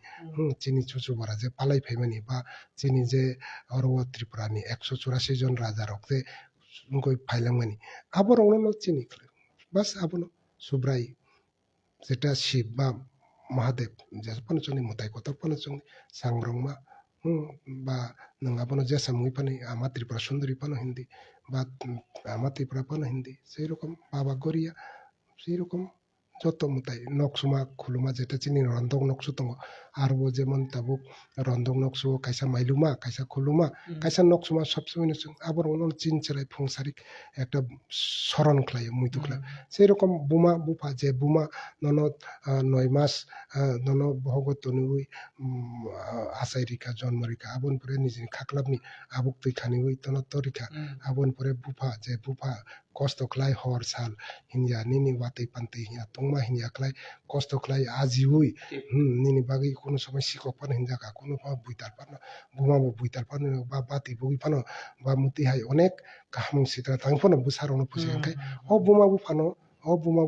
চিনি চুচু বরা যে পালাই ফাইমানি বা চিনি যে অরব ত্রিপুরানি 184 জন রাজা রক যে গই ফাইলাংমানি আবরংনো চিনি বাস আবনো সুব্রাই যেটা শিব বা महादेव जसपन चंनि मुताय कतपन चंनि सांग्रंमा बा नङाबनो जेसा मुइ पानी आमा त्रिपुरा सुंदरी पानो हिंदी बा आमा त्रिपुरा पानो हिंदी সেই রকম বাবা গরিয়া সেই রকম যত মুতাই নকসুমা খুলুমা যেটা চিনি রন্দক নকসু দङ आरो जेमन ताबुक रन्दक नक्सु कायसा माइलुमा कायसा खुलुमा कायसा नक्सुमा सबসময় जों आबर उनाव चिन चलाय फुंसारिक একটা স্মরণ খায় মুইতুকলা সেই রকম বুমা বুফা যে বুমা নন 9 মাস নন ভগত নুই আসাইরিকা জন্মরিকা আবন পরে নিজে খাকলাবনি আবুক তুই খানি উই তন তরিকা আবন পরে বুফা যে বুফা কষ্ট খায় হর সাল হিনিয়া নিনি ওয়াতে পান্তে হিয়া তংমা হিনিয়া খায় কষ্ট খায় আজি উই নিনি বাগি কোনো সময় শিকক পানো হিনজাকা কোনো বুইতার পানো বুমাবো বুইতার পানো বা বাতি বগি পানো বা মুতি হাই অনেক কাহামং সিতরা তাং পানো বুসারনো পুসিয়াংখাই ও বুমাবো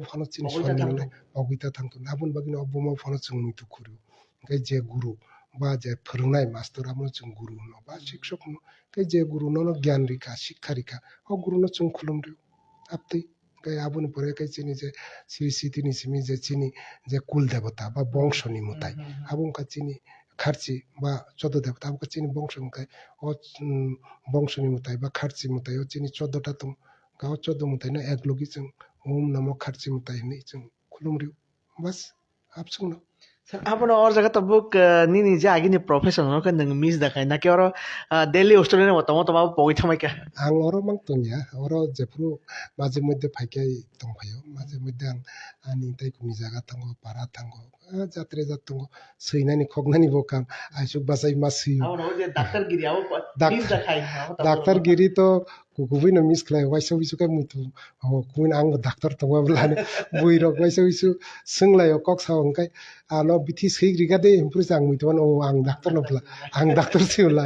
ফানো চিনি সন্নি অগিতা থাংতো আবন বাগিनो बुमाबो फानो जों मितु खुरु ओंखाय जे गुरु बा जे फोरोंनाय मास्टर आबो जों गुरु होनो बा शिक्षक होनो ओंखाय जे गुरु नो ज्ञान रिखा शिक्षा रिखा ओ गुरुनो जों खुलुमदो आपतै ओंखाय आबोनि परे ओंखाय चिनि जे श्री सितिनि सिमि जे चिनि जे कुल देवता बा बंशनि मुताय आबो ओंखाय चिनि खारची बा चोद्द देवता आबो चिनि बंश ओंखाय ओ बंशनि मुताय बा खारची मुताय चिनि 14टा दं गाव 14 मुतायनो एक लगी जों ओम नमो खारची मुताय होननाय जों खुलुमरियो बस आपसंनो आपण और जगह तबुक निनि जे आगिनि प्रोफेसनल का नंग मिस दखाय ना के और दिल्ली ऑस्ट्रेलिया में तमो तमा पगै थामाय का आं अरो मांगतनिया अरो जेफ्रु माजे मध्य फाइकाय दंफायो माजे मध्य आं आनि ताइकुनि जागा थांगो पारा थांगो जात्रे जातंगो सैनानि खगनानि बकाम आइसुक बासाय मासि आवन जे डाक्टर गिरि आव मिस दखाय डाक्टर गिरि तो कुकुबिनो मिस खलाय वाइसो विसु का मुतु हो कुइन आं डाक्टर तंगाब्लानो बुइरक वाइसो विसु सोंलायो कक्सा अंकाय आनो बिथि सैग्रिगा दे इमप्रुस आं मुतुन ओ आं डाक्टर नब्ला आं डाक्टर सिउला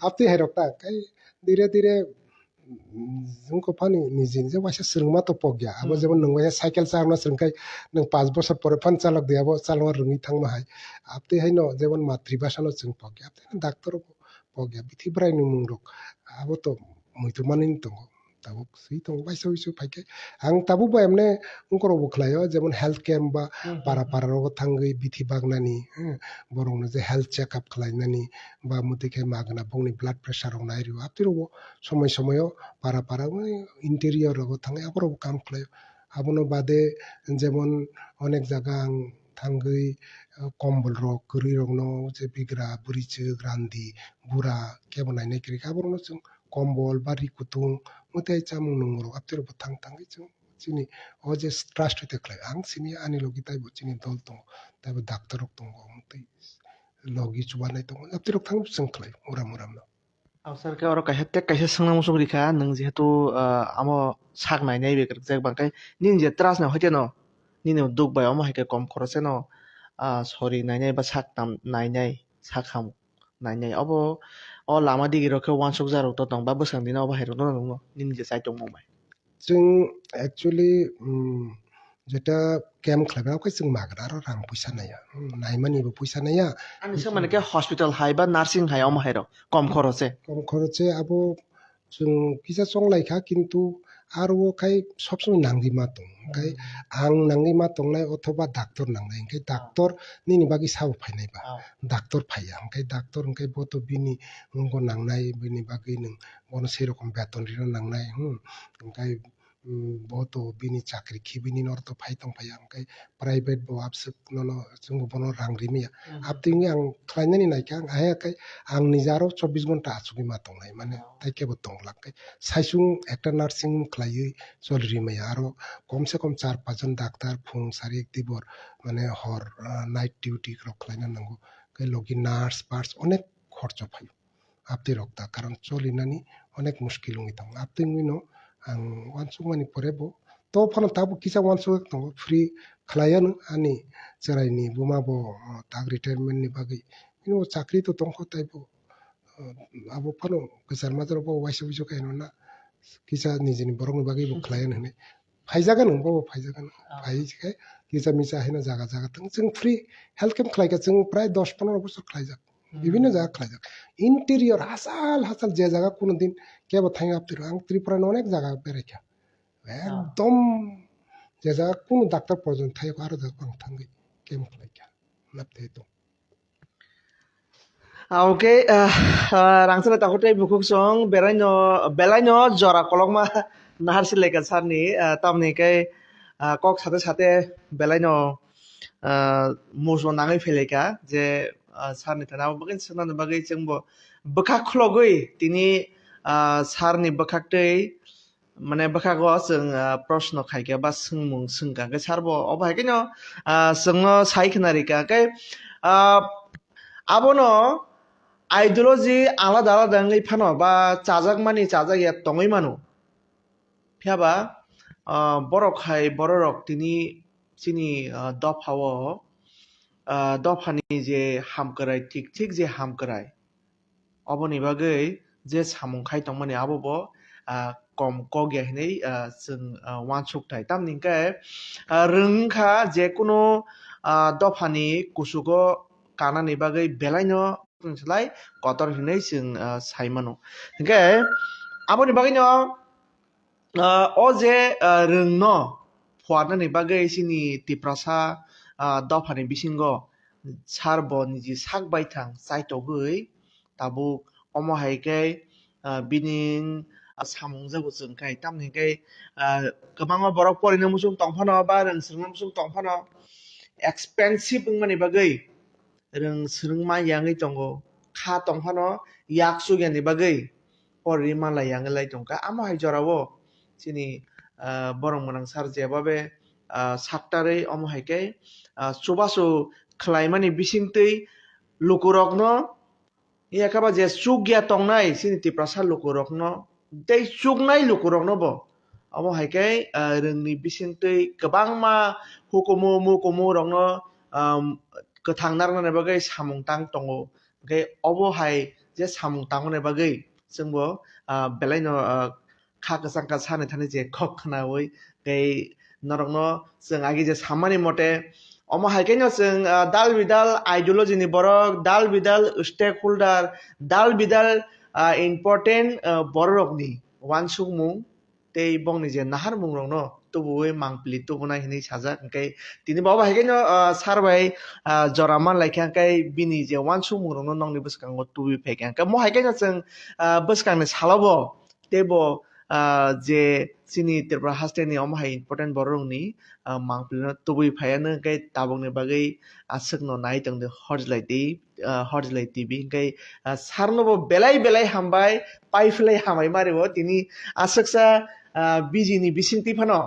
आपते हेरकता काय धीरे धीरे जोंखौ फानि निजिन जे वाइसो सोंमा तो पगया आबो जेबो नंगाया साइकेल सारना सोंखाय नों 5 बोसोर परे फान चालक देयाबो चालवा रोङि थांमा हाय आपते हायनो जेबन मातृभाषानो जों पगया आपते डाक्टर पगया बिथि ब्रायनो मुंरक आबो तो मुइतु मानिन दङ ताबो सै दङ वाइसो विसु फाइके आं ताबो बायमने उनकरबो खलायो जेबन हेल्थ केम्प बा पारा पारारबो थांगै बिथि बागनानि बरंनो जे हेल्थ चेकआप खलायनानि बा मुतिखे मागना बंनि ब्लाड प्रेसार नायरियो आपतिरबो समय समयो पारा पारा इन्टेरियरबो थाङै आबरबो काम खलायो आबनो बादे जेबन अनेक जागा आं थांगै कम्बल रक गोरि रकनो जे बिग्रा बुरिचो ग्रान्दी बुरा केबो नायनाय क्रिक आबरनो जों कम्बल बारि कुतुं मुताय चामुं नंगरो आपतिरबो थांगै जों चिनि ओ जे ट्रास्ट होते खलाय आं सिनि आनि लगी ताइबो चिनि दल दङ ताइबो डाक्टर दङ मुताय लगी चुबानाय दङ आपतिरबो थां जों खलाय Muram मुरामनो Awsarke oro kaisa sangna musuk rika nang jehetu amo sak nainai be jak bangkai ning je tras na hoite no nini duk bai amo haike kom khorose no sori nainai ba sak tam nainai sak ham nainai abo o lama digi rokhe wansuk jarok to tong ba bwsang dina obo hairok no nongno nini je chai tongmong bai जों actually যেটা camp খাইবাও जों माग्रा आरो रां फैसा नाया नायमानिबो फैसा नाया ani sang mane ke hospital hai ba nursing hai amo hairo kom khorose কম খরচে আবো जों किसा संलायखा किन्तु आरो खाय सबसमय नांगि मा दं ओंखाय आं नांगि मा दंनाय अथवा डाक्टर नांनाय ओंखाय डाक्टर निनि बागै साबो फायनायबा डाक्टर फाया ओंखाय डाक्टर ओंखाय बत बिनि गो नांनाय बिनि बागै नों बन सेरकम बेतन रिना नांनाय ओंखाय बत बिनि चाकरि खिबिनि नरत फाय दं फाया ओंखाय प्राइवेट बो आपसो ननो जों बन रां रिमिया आपतिंनि आं खायनायनि नायखा आं हायाखै आं निजारो 24 घन्टा आसुगि मा दंनाय माने ताइकेबो दंलांखाय साइसुं একটা नार्सिं खालायै जलरिमाया आरो कमसे कम 4-5 जन डाक्टार फुं सारि दिबर माने हर नाइट डिउटी खालायना नांगौ लगी नार्स पार्स अनेक खर्च फायो आपति रक्ता कारण चलिनानि अनेक मुश्किल दं आपति नो आं वानसुक मानि परेबो तो फन ताबो किसा वानसुक दं फ्रि खालायानो आनि जरायनि बुमाबो ताग रिटायरमेन्टनि बागै बिनो चाकरि तो दंखो ताइबो आबो फनो गोजार माजाराव वाइस बिजो कायनो ना किसा निजेनि बरंनि बागैबो खालायानो होने फायजागोन बाबो फायजागोन फायजिखाय किसा मिसा हैना जागा जागा थों जों फ्रि हेल्थ केम्प खालायगा जों प्राय 10-15 বছর खालायजाक বিভিন্ন জায়গা খালাইজাক ইন্টেরিয়র হাসাল হাসাল যে জায়গা কোনোদিন কেবো থাই আপতির আং ত্রিপুরার অনেক জায়গা বেড়াইখা একদম যে জায়গা কোনো ডাক্তার পর্যন্ত থাই আরো জায়গা আং থাঙ্গি কেম খালাইখা নাপতে তো Oke, rangsana takutai bukuk song belaino jora kolongma nahar silaika sarni tamni kai kok sate belaino muso nangai feleka je sarni tana bagin sanani bagai jengbo bekak khulogui tini sarni bekaktei মানে bakago जों प्रश्न खायके बा सोंमुं सोंगा के सारबो अबाहायकेनो जोंनो सायखनारिका के abono ideology আলাদা আলাদা ngay ফানো বা চাজাক মানি চাজাক ইয়া তঙই মানো ফিয়াবা বড় খাই বড় রক তিনি চিনি দফাও দফানি যে হামকরাই ঠিক ঠিক যে হামকরাই অবনি বাগৈ যে সামুংখাই তংমানি আবো কম কগিয়া হিनै जों वानसुकथाय तामनिखाय रोंखा जे कुनो दफानि कुसुगो कानानि बागै बेलायनो salai kotor hinai जों सायमानो ओंखाय आबोनि बागैनो o je rungno fuarnani bagै sini tiprasa dofani bisingo sarbo niji sakbai thang chaitogui tabuk omo haikei bining samungjago chungkai tamnikai kwbangma borok porino musung tongfano ba rongsringno musung tongfano expensive wngmani bagै rongsringma yangui tongo kha tongfano yaksugani bagै porri mala yanglai tongka amo hai jorao chini borong manang sar jebabe saktarei omo haikei chubachu khlaimani bisingtui lukurokno yakaba je chukya tongnai chini tiprasa lukurokno tei chuknai lukurokno bo omo haikei rungni bisingtui kwbangma hukumu mukumu rokno kwthang narwna bagै samung tang tongo onkei obo hai je samung tangmani bagै जोंबो बेलायनो खा kwchangka sani thani je khok khnaui tei norokno जों agi je samani mote omo haikeino जों dal bidal ideology ni borok dal bidal stakeholder dal bidal important borokni wansukmung tei bongni je nahar mungrokno tubui mangpili tubuna hinui sajak onkei tini baba haikeino sarbai joraman laikha kai bini je wansukmung rokno nongni bwskango tubi phaikha onkei mo haikeino जों bwskangni salobo tebo je chini Tripura haste ni omo hai important borokni mangpili tubui phaiano onkei tabukni bagui aswkno nai tongde horjlai tv onkei sarnobo belai belai hambai paifilai hamai mario tini aswksa bijini bisingtui phano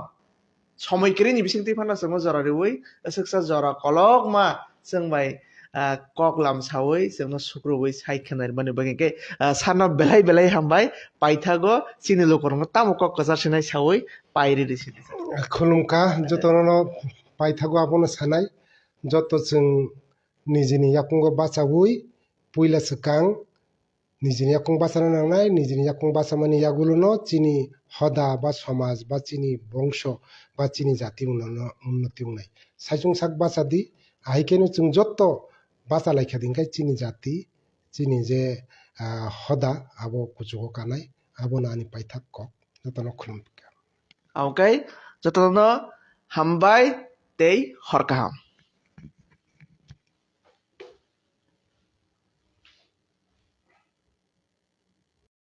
সময়কেরই নিবিসিংতি ফানা जों जरा रिउई aswksa jora kolokma जों bai koklam sawi जोंनो सुक्रुबै सायखनाय माने बगेके साना बेलाय बेलाय हामबाय पाइथागो चिनि लोकरंग तामु कक कसारसिनाय सावै पाइरि रिसिनि खुलुमखा जतनो पाइथागो आबनो सानाय जत जों निजिनि याकुंगो बासावै पुइला सकां निजिनि याकुं बासानो नांनाय निजिनि याकुं बासा माने यागुलनो चिनि हदा बा समाज बा चिनि बंश बा चिनि जाति उन्नति उन्नाय साइसुं साक बासा दि आइकेनो जों जत बासा लाइखा दिनखाय चिनि जाति चिनि जे हदा आबो कुचुगो कानाय आबो नानि पाइथाग कक जतनो खुलुमखा ओके जतनो हामबाय तै हरकाहाम